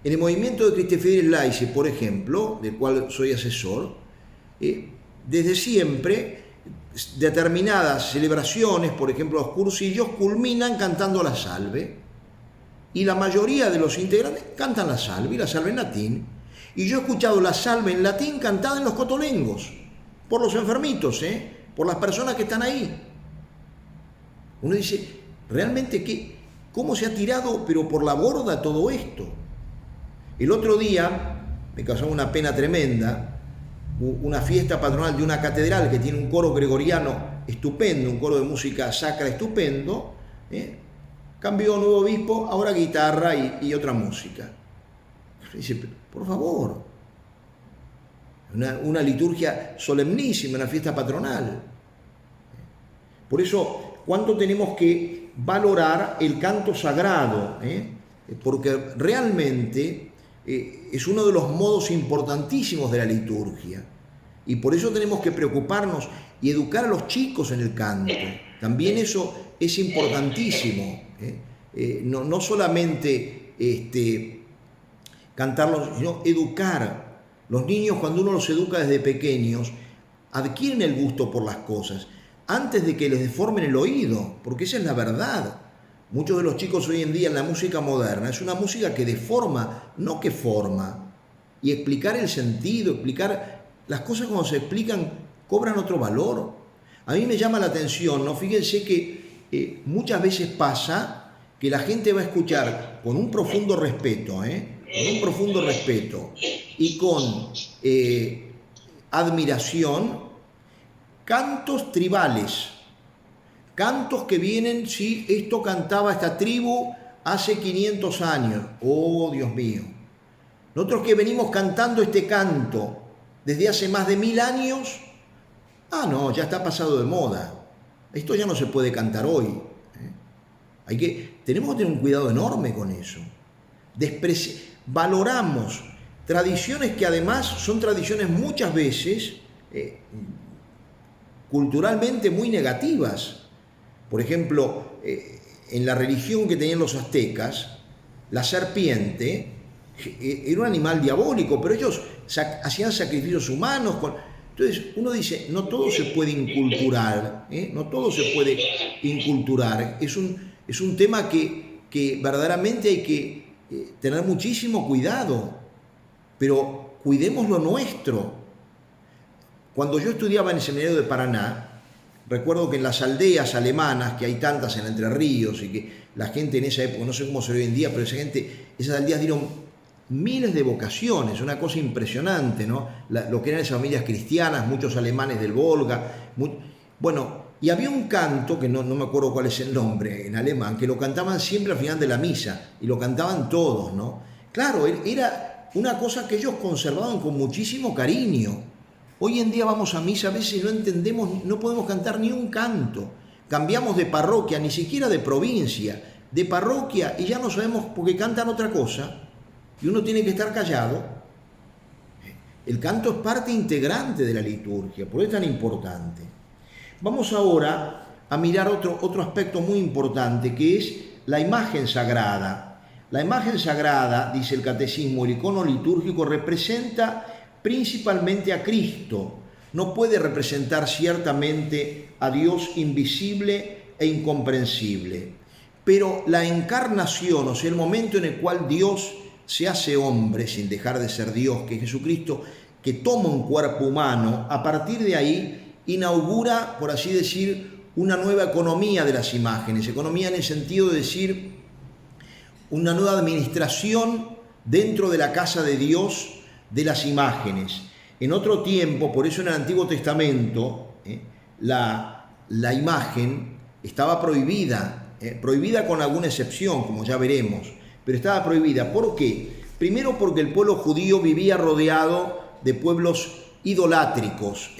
S1: En el movimiento de Christi Fidelis Laici, por ejemplo, del cual soy asesor, desde siempre determinadas celebraciones, por ejemplo los cursillos, culminan cantando la salve. Y la mayoría de los integrantes cantan la salve, y la salve en latín. Y yo he escuchado la salve en latín cantada en los cotolengos, por los enfermitos, por las personas que están ahí. Uno dice, realmente, ¿cómo se ha tirado, pero por la borda, todo esto? El otro día me causó una pena tremenda, una fiesta patronal de una catedral que tiene un coro gregoriano estupendo, un coro de música sacra estupendo, cambió nuevo obispo, ahora guitarra y otra música. Dice, por favor, una liturgia solemnísima, una fiesta patronal. Por eso, ¿cuánto tenemos que valorar el canto sagrado? Porque realmente es uno de los modos importantísimos de la liturgia. Y por eso tenemos que preocuparnos y educar a los chicos en el canto. También eso es importantísimo. No solamente cantarlos, sino educar. Los niños, cuando uno los educa desde pequeños, adquieren el gusto por las cosas antes de que les deformen el oído, porque esa es la verdad. Muchos de los chicos hoy en día en la música moderna es una música que deforma, no que forma. Y explicar el sentido, explicar las cosas cuando se explican cobran otro valor. A mí me llama la atención, ¿no? Fíjense que muchas veces pasa que la gente va a escuchar con un profundo respeto, con un profundo respeto y con admiración, cantos tribales, cantos que vienen, sí, esto cantaba esta tribu hace 500 años, oh Dios mío. Nosotros que venimos cantando este canto desde hace más de 1000 años, no, ya está pasado de moda, esto ya no se puede cantar hoy. Tenemos que tener un cuidado enorme con eso. Valoramos tradiciones que además son tradiciones muchas veces culturalmente muy negativas. Por ejemplo, en la religión que tenían los aztecas, la serpiente era un animal diabólico, pero ellos hacían sacrificios humanos. Entonces uno dice, no todo se puede inculturar, no todo se puede inculturar. Es un tema que verdaderamente hay que tener muchísimo cuidado, pero cuidemos lo nuestro. Cuando yo estudiaba en el seminario de Paraná, recuerdo que en las aldeas alemanas, que hay tantas en Entre Ríos, y que la gente en esa época, no sé cómo se ve hoy en día, pero esas aldeas dieron miles de vocaciones, una cosa impresionante, ¿no? Lo que eran esas familias cristianas, muchos alemanes del Volga. Bueno, y había un canto, que no me acuerdo cuál es el nombre en alemán, que lo cantaban siempre al final de la misa, y lo cantaban todos, ¿no? Claro, era una cosa que ellos conservaban con muchísimo cariño. Hoy en día vamos a misa a veces y no entendemos, no podemos cantar ni un canto. Cambiamos de parroquia, ni siquiera de provincia, de parroquia, y ya no sabemos porque cantan otra cosa, y uno tiene que estar callado. El canto es parte integrante de la liturgia, por eso es tan importante. Vamos ahora a mirar otro aspecto muy importante, que es la imagen sagrada. La imagen sagrada, dice el catecismo, el icono litúrgico representa principalmente a Cristo. No puede representar ciertamente a Dios invisible e incomprensible. Pero la encarnación, o sea, el momento en el cual Dios se hace hombre sin dejar de ser Dios, que es Jesucristo, que toma un cuerpo humano, a partir de ahí inaugura, por así decir, una nueva economía de las imágenes. Economía en el sentido de decir una nueva administración dentro de la casa de Dios de las imágenes. En otro tiempo, por eso en el Antiguo Testamento, la imagen estaba prohibida, prohibida con alguna excepción, como ya veremos, pero estaba prohibida. ¿Por qué? Primero porque el pueblo judío vivía rodeado de pueblos idolátricos,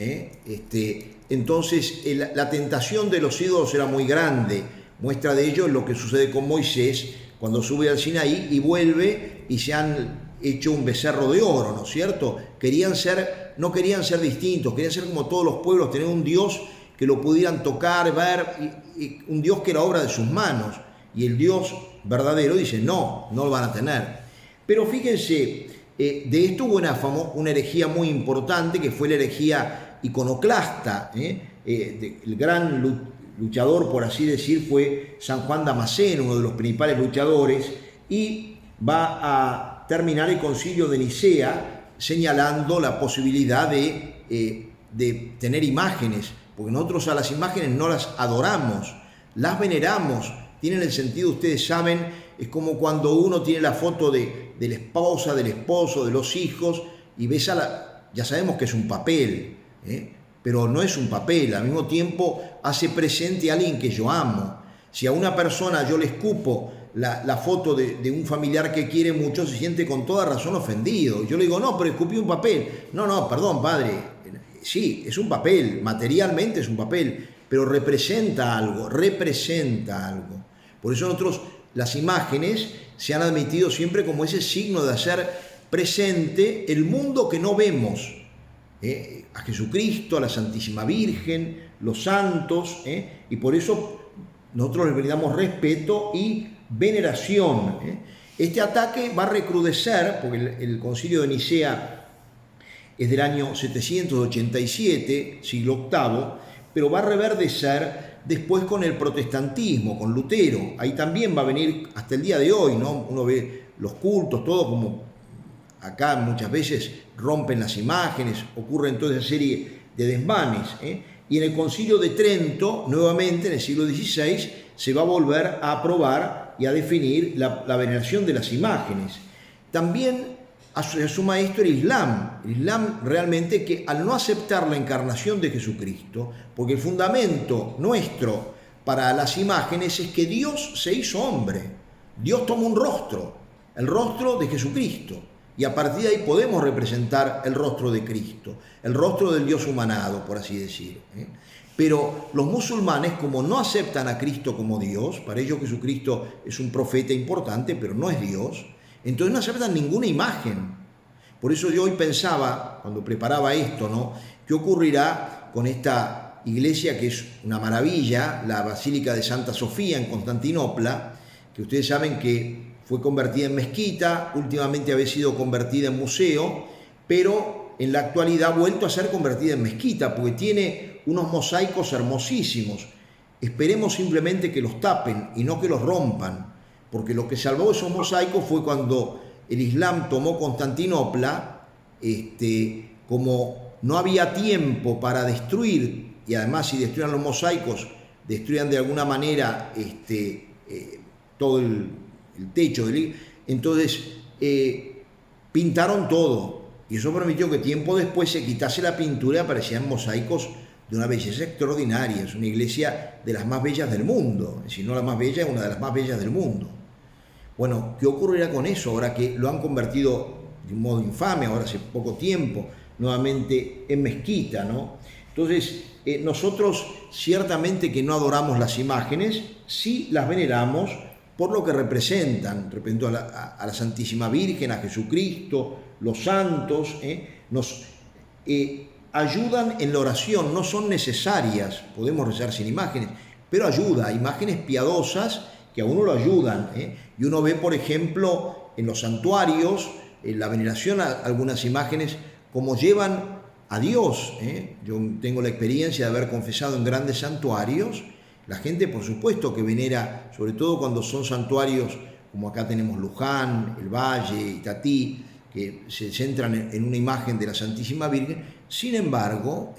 S1: entonces la tentación de los ídolos era muy grande. Muestra de ello es lo que sucede con Moisés cuando sube al Sinaí y vuelve y se han hecho un becerro de oro, ¿no es cierto? No querían ser distintos, querían ser como todos los pueblos, tener un Dios que lo pudieran tocar, ver, y un Dios que era obra de sus manos. Y el Dios verdadero dice, no lo van a tener. Pero fíjense, de esto hubo una herejía muy importante, que fue la herejía iconoclasta. El gran luchador, por así decir, fue San Juan Damasceno, uno de los principales luchadores, y va a terminar el concilio de Nicea señalando la posibilidad de tener imágenes, porque nosotros a las imágenes no las adoramos, las veneramos, tienen el sentido, ustedes saben, es como cuando uno tiene la foto de la esposa, del esposo, de los hijos, y ves ya sabemos que es un papel, pero no es un papel, al mismo tiempo hace presente a alguien que yo amo. Si a una persona yo le escupo la foto de un familiar que quiere mucho, se siente con toda razón ofendido. Yo le digo, no, pero escupí un papel. No, perdón, padre. Sí, es un papel, materialmente es un papel, pero representa algo. Por eso nosotros las imágenes se han admitido siempre como ese signo de hacer presente el mundo que no vemos. A Jesucristo, a la Santísima Virgen, los santos, y por eso nosotros les brindamos respeto y veneración. Este ataque va a recrudecer, porque el concilio de Nicea es del año 787, siglo VIII, pero va a reverdecer después con el protestantismo, con Lutero. Ahí también va a venir hasta el día de hoy, ¿no? Uno ve los cultos, todo como acá muchas veces rompen las imágenes, ocurren toda esa serie de desmanes. Y en el concilio de Trento, nuevamente en el siglo XVI, se va a volver a aprobar y a definir la veneración de las imágenes. También asuma esto el Islam. El Islam realmente, que al no aceptar la encarnación de Jesucristo, porque el fundamento nuestro para las imágenes es que Dios se hizo hombre, Dios tomó un rostro, el rostro de Jesucristo, y a partir de ahí podemos representar el rostro de Cristo, el rostro del Dios humanado, por así decir. Pero los musulmanes, como no aceptan a Cristo como Dios, para ellos Jesucristo es un profeta importante, pero no es Dios, entonces no aceptan ninguna imagen. Por eso yo hoy pensaba, cuando preparaba esto, ¿no?, ¿qué ocurrirá con esta iglesia que es una maravilla, la Basílica de Santa Sofía en Constantinopla, que ustedes saben que fue convertida en mezquita, últimamente había sido convertida en museo, pero en la actualidad ha vuelto a ser convertida en mezquita porque tiene unos mosaicos hermosísimos. Esperemos simplemente que los tapen y no que los rompan, porque lo que salvó esos mosaicos fue cuando el Islam tomó Constantinopla, como no había tiempo para destruir, y además si destruían los mosaicos, destruían de alguna manera todo el techo, entonces pintaron todo, y eso permitió que tiempo después se quitase la pintura y aparecían mosaicos de una belleza extraordinaria. Es una iglesia de las más bellas del mundo, si no la más bella, es una de las más bellas del mundo. Bueno, ¿qué ocurrirá con eso ahora que lo han convertido de un modo infame, ahora hace poco tiempo, nuevamente en mezquita, ¿no? Entonces, nosotros ciertamente que no adoramos las imágenes, sí las veneramos por lo que representan, respecto a la Santísima Virgen, a Jesucristo, los santos, nos ayudan en la oración, no son necesarias, podemos rezar sin imágenes, pero ayuda, imágenes piadosas que a uno lo ayudan, y uno ve, por ejemplo, en los santuarios, en la veneración a algunas imágenes, como llevan a Dios. Yo tengo la experiencia de haber confesado en grandes santuarios. La gente, por supuesto, que venera, sobre todo cuando son santuarios como acá tenemos Luján, El Valle, Itatí, que se centran en una imagen de la Santísima Virgen. Sin embargo,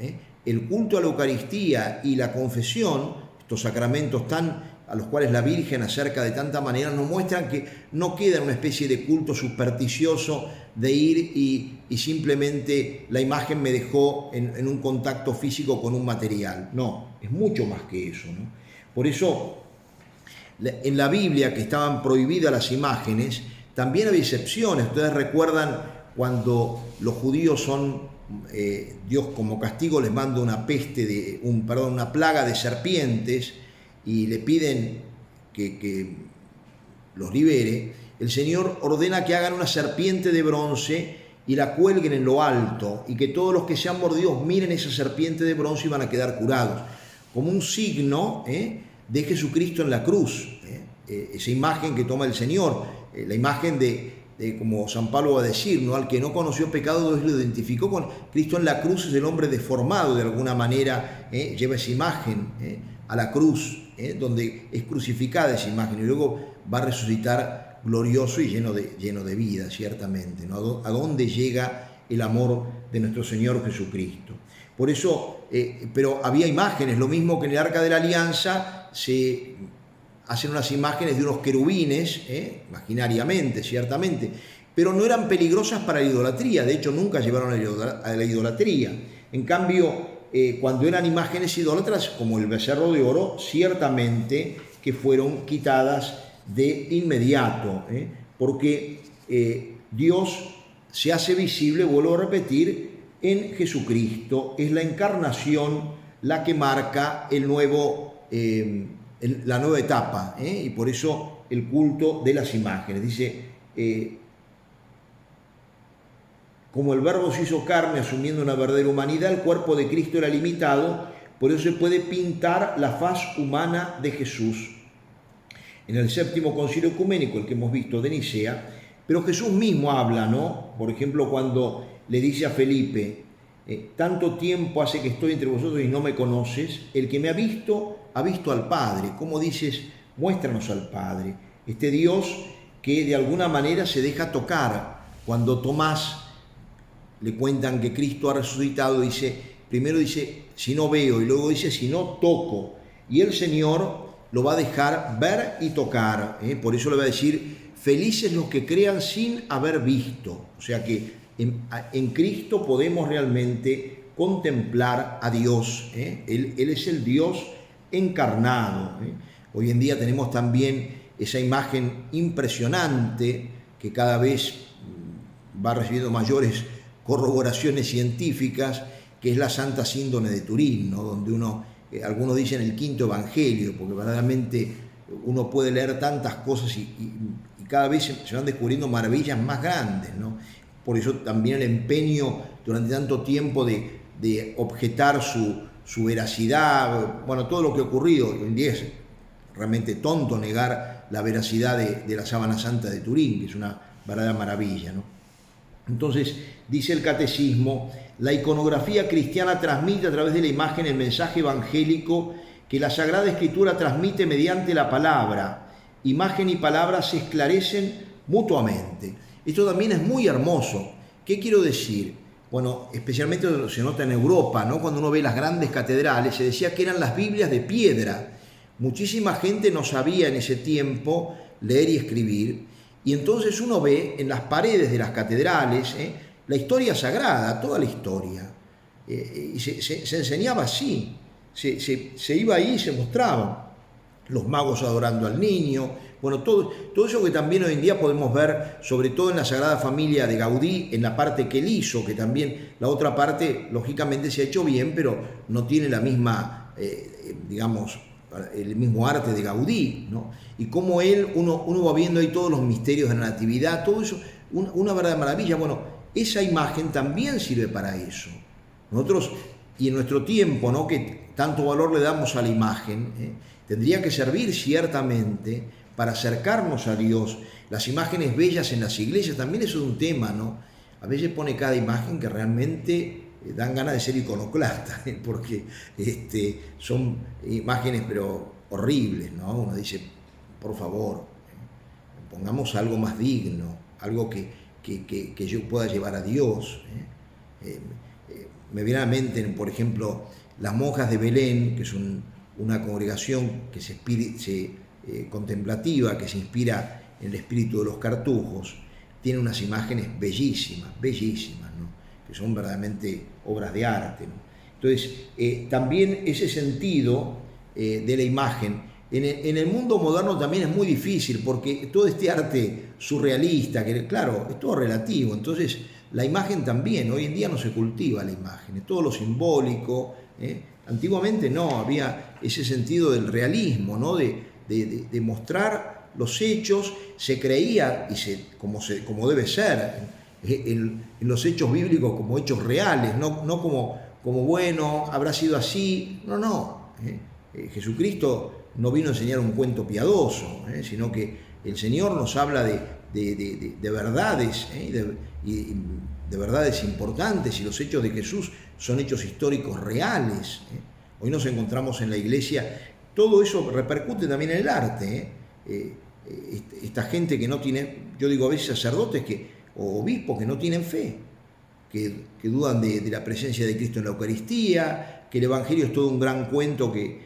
S1: el culto a la Eucaristía y la confesión, estos sacramentos a los cuales la Virgen acerca de tanta manera, nos muestran que no queda una especie de culto supersticioso de ir y simplemente la imagen me dejó en un contacto físico con un material. No, es mucho más que eso, ¿no? Por eso, en la Biblia, que estaban prohibidas las imágenes, también había excepciones. Ustedes recuerdan cuando los judíos Dios como castigo les manda una plaga de serpientes y le piden que los libere. El Señor ordena que hagan una serpiente de bronce y la cuelguen en lo alto, y que todos los que sean mordidos miren esa serpiente de bronce y van a quedar curados, como un signo de Jesucristo en la cruz. Esa imagen que toma el Señor, la imagen de como San Pablo va a decir, ¿no? Al que no conoció pecado, Dios lo identificó con Cristo en la cruz. Es el hombre deformado de alguna manera, lleva esa imagen a la cruz, donde es crucificada esa imagen, y luego va a resucitar glorioso y lleno de vida, ciertamente, ¿no? ¿A dónde llega el amor de nuestro Señor Jesucristo? Por eso, pero había imágenes, lo mismo que en el Arca de la Alianza se hacen unas imágenes de unos querubines, imaginariamente, ciertamente, pero no eran peligrosas para la idolatría. De hecho, nunca llevaron a la idolatría. En cambio, cuando eran imágenes idólatras, como el becerro de oro, ciertamente que fueron quitadas de inmediato, porque Dios se hace visible, vuelvo a repetir, en Jesucristo. Es la encarnación la que marca la nueva etapa, y por eso el culto de las imágenes. Dice, como el Verbo se hizo carne asumiendo una verdadera humanidad, el cuerpo de Cristo era limitado, por eso se puede pintar la faz humana de Jesús. En el séptimo concilio ecuménico, el que hemos visto de Nicea, pero Jesús mismo habla, ¿no? Por ejemplo, cuando le dice a Felipe, tanto tiempo hace que estoy entre vosotros y no me conoces, el que me ha visto al Padre. ¿Cómo dices? Muéstranos al Padre. Este Dios que de alguna manera se deja tocar. Cuando Tomás le cuentan que Cristo ha resucitado, primero dice, si no veo, y luego dice, si no toco. Y el Señor lo va a dejar ver y tocar. Por eso le va a decir, felices los que crean sin haber visto. O sea que en Cristo podemos realmente contemplar a Dios. Él es el Dios encarnado. Hoy en día tenemos también esa imagen impresionante que cada vez va recibiendo mayores corroboraciones científicas, que es la Santa Síndrome de Turín, ¿no? Donde algunos dicen el quinto evangelio, porque verdaderamente uno puede leer tantas cosas y cada vez se van descubriendo maravillas más grandes, ¿no? Por eso también el empeño durante tanto tiempo de objetar su veracidad, bueno, todo lo que ha ocurrido. Hoy en día es realmente tonto negar la veracidad de la sábana santa de Turín, que es una verdadera maravilla, ¿no? Entonces, dice el catecismo, la iconografía cristiana transmite a través de la imagen el mensaje evangélico que la Sagrada Escritura transmite mediante la palabra. Imagen y palabra se esclarecen mutuamente. Esto también es muy hermoso. ¿Qué quiero decir? Bueno, especialmente se nota en Europa, ¿no? Cuando uno ve las grandes catedrales, se decía que eran las Biblias de piedra. Muchísima gente no sabía en ese tiempo leer y escribir, y entonces uno ve en las paredes de las catedrales la historia sagrada, toda la historia, y se enseñaba así, se iba ahí y se mostraba, los magos adorando al niño, bueno, todo eso que también hoy en día podemos ver, sobre todo en la Sagrada Familia de Gaudí, en la parte que él hizo, que también la otra parte, lógicamente, se ha hecho bien, pero no tiene la misma, digamos, el mismo arte de Gaudí, ¿no? Y como uno va viendo ahí todos los misterios de la Natividad, todo eso, una verdadera maravilla. Bueno, esa imagen también sirve para eso. Nosotros, y en nuestro tiempo, ¿no?, que tanto valor le damos a la imagen, tendría que servir ciertamente para acercarnos a Dios. Las imágenes bellas en las iglesias, también eso es un tema, ¿no? A veces pone cada imagen que realmente dan ganas de ser iconoclastas, porque son imágenes pero horribles, ¿no? Uno dice, por favor, pongamos algo más digno, algo que yo pueda llevar a Dios. Me viene a la mente, por ejemplo, las monjas de Belén, que es una congregación que contemplativa, que se inspira en el espíritu de los cartujos, tiene unas imágenes bellísimas, ¿no?, que son verdaderamente obras de arte, ¿no? Entonces, también ese sentido de la imagen, en el mundo moderno también es muy difícil, porque todo este arte surrealista, que claro, es todo relativo, entonces la imagen también, hoy en día no se cultiva la imagen, es todo lo simbólico, Antiguamente no, había ese sentido del realismo, ¿no?, de mostrar los hechos, se creía, como debe ser, en los hechos bíblicos como hechos reales, no como bueno, habrá sido así, no. Jesucristo no vino a enseñar un cuento piadoso, sino que el Señor nos habla de verdades, de verdades importantes, y los hechos de Jesús son hechos históricos reales. Hoy nos encontramos en la iglesia, todo eso repercute también en el arte. Esta gente que no tiene, yo digo a veces sacerdotes o obispos que no tienen fe, que dudan de la presencia de Cristo en la Eucaristía, que el Evangelio es todo un gran cuento que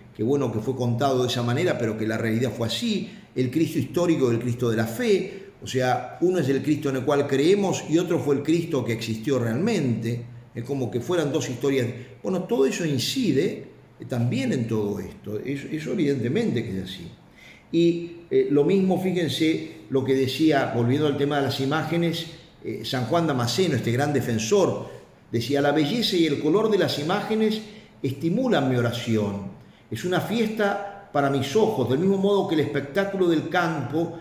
S1: fue contado de esa manera, pero que la realidad fue así, el Cristo histórico del Cristo de la fe, o sea, uno es el Cristo en el cual creemos y otro fue el Cristo que existió realmente, es como que fueran dos historias. Bueno, todo eso incide también en todo esto, eso evidentemente que es así. Y lo mismo, fíjense lo que decía, volviendo al tema de las imágenes, San Juan Damasceno, este gran defensor, decía: la belleza y el color de las imágenes estimulan mi oración, es una fiesta para mis ojos, del mismo modo que el espectáculo del campo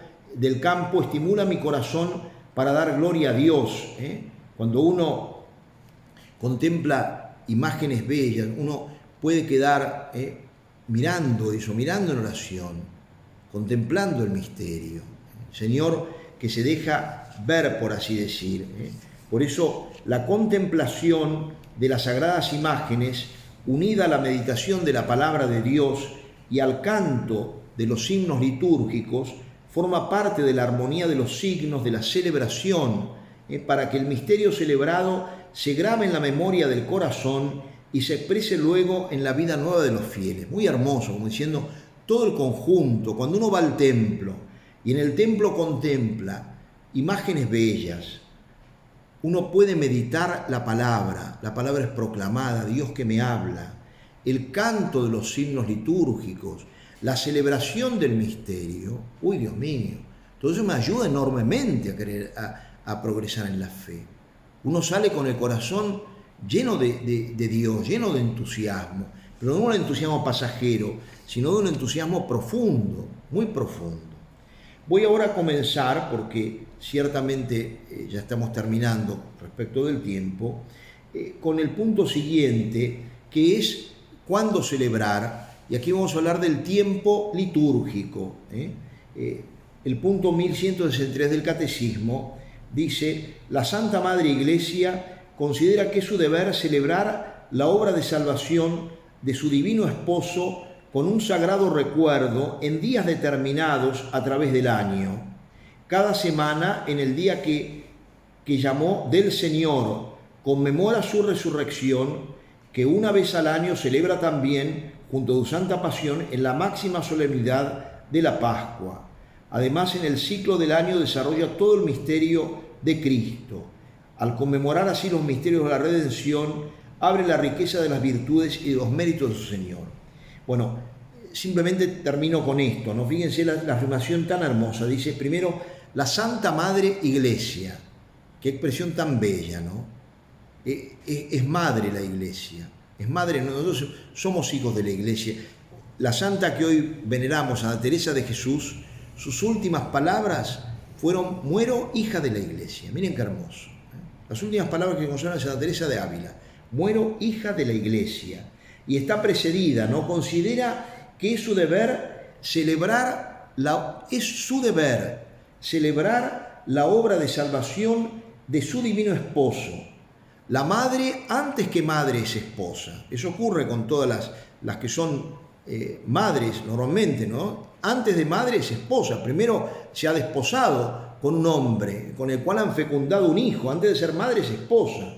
S1: estimula mi corazón para dar gloria a Dios. Cuando uno contempla imágenes bellas, uno puede quedar mirando eso, mirando en oración, contemplando el misterio. Señor que se deja ver, por así decir. Por eso la contemplación de las sagradas imágenes, unida a la meditación de la palabra de Dios y al canto de los himnos litúrgicos, forma parte de la armonía de los signos de la celebración, para que el misterio celebrado se grabe en la memoria del corazón y se exprese luego en la vida nueva de los fieles. Muy hermoso, como diciendo, todo el conjunto, cuando uno va al templo y en el templo contempla imágenes bellas, uno puede meditar la palabra es proclamada, Dios que me habla, el canto de los himnos litúrgicos, la celebración del misterio. Uy, Dios mío, todo eso me ayuda enormemente a progresar en la fe. Uno sale con el corazón lleno de Dios, lleno de entusiasmo, pero no un entusiasmo pasajero, sino de un entusiasmo profundo, muy profundo. Voy ahora a comenzar, porque ciertamente ya estamos terminando respecto del tiempo, con el punto siguiente, que es cuándo celebrar, y aquí vamos a hablar del tiempo litúrgico. el punto 1163 del Catecismo, dice: la Santa Madre Iglesia considera que es su deber celebrar la obra de salvación de su divino esposo con un sagrado recuerdo en días determinados a través del año. Cada semana, en el día que llamó del Señor, conmemora su resurrección, que una vez al año celebra también, junto a su Santa Pasión, en la máxima solemnidad de la Pascua. Además, en el ciclo del año desarrolla todo el misterio de Cristo. Al conmemorar así los misterios de la redención, abre la riqueza de las virtudes y de los méritos de su Señor. Bueno, simplemente termino con esto, ¿no? Fíjense la afirmación tan hermosa. Dice primero, la Santa Madre Iglesia. Qué expresión tan bella, ¿no? Es madre la Iglesia. Es madre, nosotros somos hijos de la Iglesia. La santa que hoy veneramos, Santa Teresa de Jesús, sus últimas palabras fueron: muero hija de la Iglesia. Miren qué hermoso. Las últimas palabras que consagra Santa Teresa de Ávila: muero hija de la Iglesia. Y está precedida, ¿no? Considera que es su deber celebrar la obra de salvación de su divino esposo. La madre, antes que madre, es esposa. Eso ocurre con todas las que son madres normalmente, ¿no? Antes de madre es esposa. Primero se ha desposado con un hombre con el cual han fecundado un hijo. Antes de ser madre es esposa.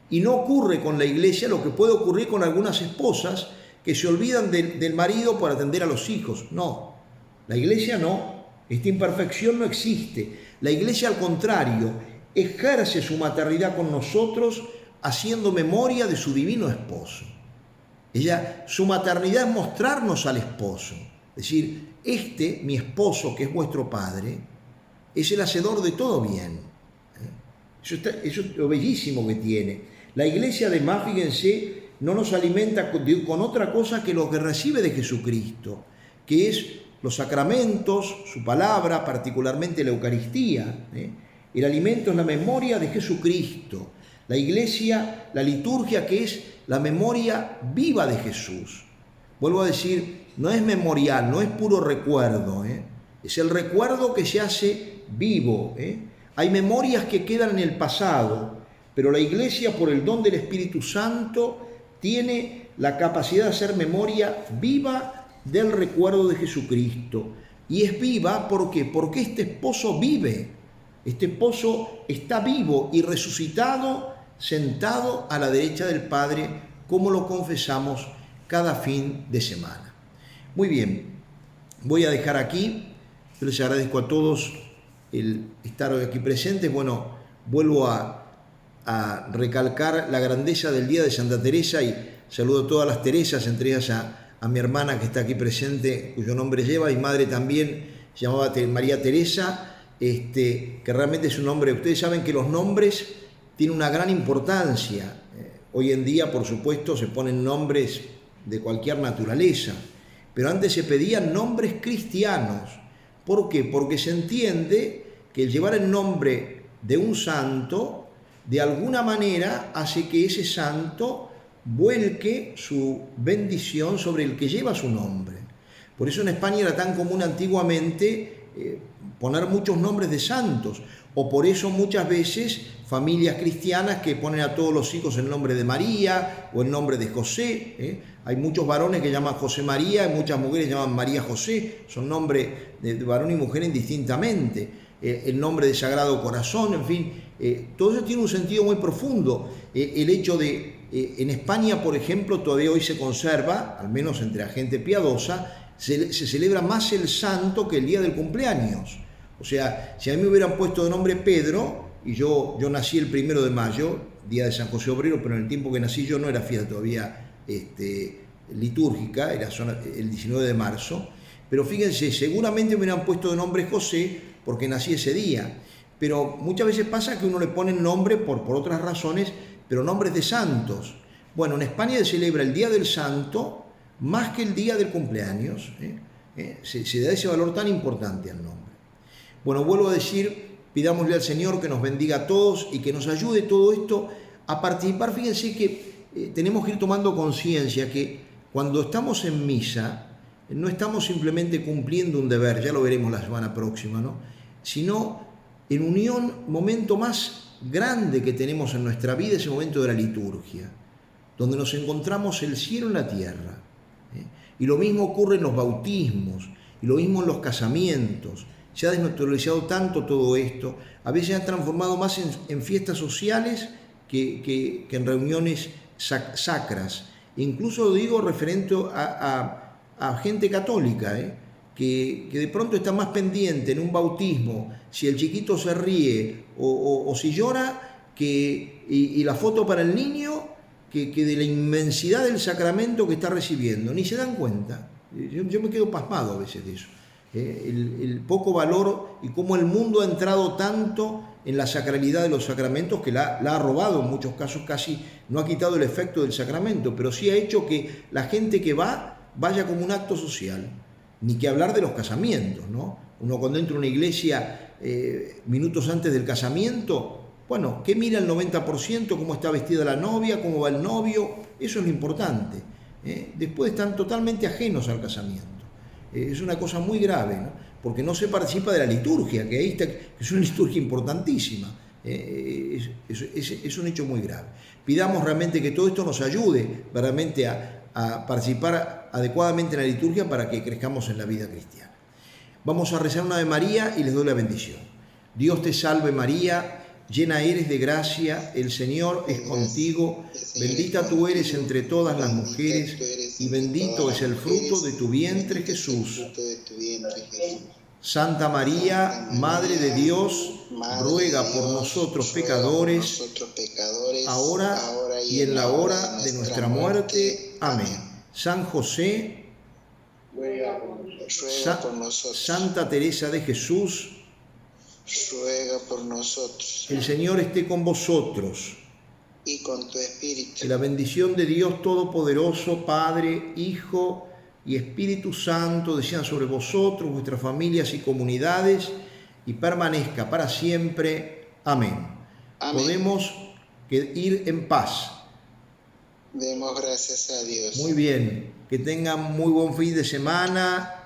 S1: Y no ocurre con la Iglesia lo que puede ocurrir con algunas esposas que se olvidan del marido por atender a los hijos. No, la Iglesia no. Esta imperfección no existe. La Iglesia, al contrario, ejerce su maternidad con nosotros haciendo memoria de su divino esposo. Su maternidad es mostrarnos al esposo. Es decir, mi esposo, que es vuestro Padre, es el hacedor de todo bien. Eso es lo bellísimo que tiene. La Iglesia, además, fíjense, no nos alimenta con otra cosa que lo que recibe de Jesucristo, que es los sacramentos, su palabra, particularmente la Eucaristía. El alimento es la memoria de Jesucristo. La Iglesia, la liturgia, que es la memoria viva de Jesús. Vuelvo a decir, no es memorial, no es puro recuerdo. Es el recuerdo que se hace vivo. Hay memorias que quedan en el pasado, pero la Iglesia, por el don del Espíritu Santo, tiene la capacidad de hacer memoria viva del recuerdo de Jesucristo. Y es viva, ¿por qué? Porque este esposo vive. Este esposo está vivo y resucitado, sentado a la derecha del Padre, como lo confesamos cada fin de semana. Muy bien, voy a dejar aquí. Yo les agradezco a todos el estar hoy aquí presentes. Bueno, vuelvo a recalcar la grandeza del día de Santa Teresa y saludo a todas las Teresas, entre ellas a mi hermana que está aquí presente, cuyo nombre lleva, y madre también, se llamaba María Teresa, que realmente es un nombre. Ustedes saben que los nombres tienen una gran importancia. Hoy en día, por supuesto, se ponen nombres de cualquier naturaleza, pero antes se pedían nombres cristianos. ¿Por qué? Porque se entiende que el llevar el nombre de un santo, de alguna manera, hace que ese santo vuelque su bendición sobre el que lleva su nombre. Por eso en España era tan común antiguamente poner muchos nombres de santos, o por eso muchas veces familias cristianas que ponen a todos los hijos el nombre de María o el nombre de José. Hay muchos varones que llaman José María y muchas mujeres llaman María José, son nombres de varón y mujer indistintamente. El nombre de Sagrado Corazón, en fin, todo eso tiene un sentido muy profundo. El hecho de, en España, por ejemplo, todavía hoy se conserva, al menos entre la gente piadosa, se celebra más el santo que el día del cumpleaños. O sea, si a mí me hubieran puesto de nombre Pedro, y yo nací el 1 de mayo, día de San José Obrero, pero en el tiempo que nací yo no era fiesta todavía litúrgica, era el 19 de marzo, pero fíjense, seguramente me hubieran puesto de nombre José, porque nací ese día. Pero muchas veces pasa que uno le pone nombre por otras razones, pero nombres de santos. Bueno, en España se celebra el Día del Santo más que el día del cumpleaños. Se da ese valor tan importante al nombre. Bueno, vuelvo a decir, pidámosle al Señor que nos bendiga a todos y que nos ayude todo esto a participar. Fíjense que tenemos que ir tomando conciencia que cuando estamos en misa, no estamos simplemente cumpliendo un deber, ya lo veremos la semana próxima, ¿no? Sino en unión, momento más grande que tenemos en nuestra vida es el momento de la liturgia, donde nos encontramos el cielo en la tierra. Y lo mismo ocurre en los bautismos, y lo mismo en los casamientos. Se ha desnaturalizado tanto todo esto, a veces se ha transformado más en fiestas sociales que en reuniones sacras. Incluso lo digo referente a gente católica, que de pronto está más pendiente en un bautismo, si el chiquito se ríe o si llora, y la foto para el niño, que de la inmensidad del sacramento que está recibiendo. Ni se dan cuenta. Yo me quedo pasmado a veces de eso. El poco valor y cómo el mundo ha entrado tanto en la sacralidad de los sacramentos que la ha robado en muchos casos, casi no ha quitado el efecto del sacramento, pero sí ha hecho que la gente que vaya como un acto social. Ni que hablar de los casamientos, ¿no? Uno cuando entra a una iglesia minutos antes del casamiento, bueno, ¿qué mira el 90%? ¿Cómo está vestida la novia? ¿Cómo va el novio? Eso es lo importante. Después están totalmente ajenos al casamiento. Es una cosa muy grave, ¿no? Porque no se participa de la liturgia, que ahí está, que es una liturgia importantísima. Es un hecho muy grave. Pidamos realmente que todo esto nos ayude realmente a participar adecuadamente en la liturgia para que crezcamos en la vida cristiana. Vamos a rezar una Ave María y les doy la bendición. Dios te salve María, llena eres de gracia, el Señor es contigo, bendita tú eres entre todas las mujeres y bendito es el fruto de tu vientre Jesús. Santa María, Madre de Dios, ruega por nosotros pecadores, ahora y en la hora de nuestra muerte. Amén. San José, Santa Teresa de Jesús,
S2: ruega por nosotros.
S1: El Señor esté con vosotros.
S2: Y con tu espíritu.
S1: Que la bendición de Dios Todopoderoso, Padre, Hijo y Espíritu Santo descienda sobre vosotros, vuestras familias y comunidades, y permanezca para siempre. Amén.
S2: Amén.
S1: Podemos ir en paz.
S2: Demos gracias a Dios.
S1: Muy bien. Que tengan muy buen fin de semana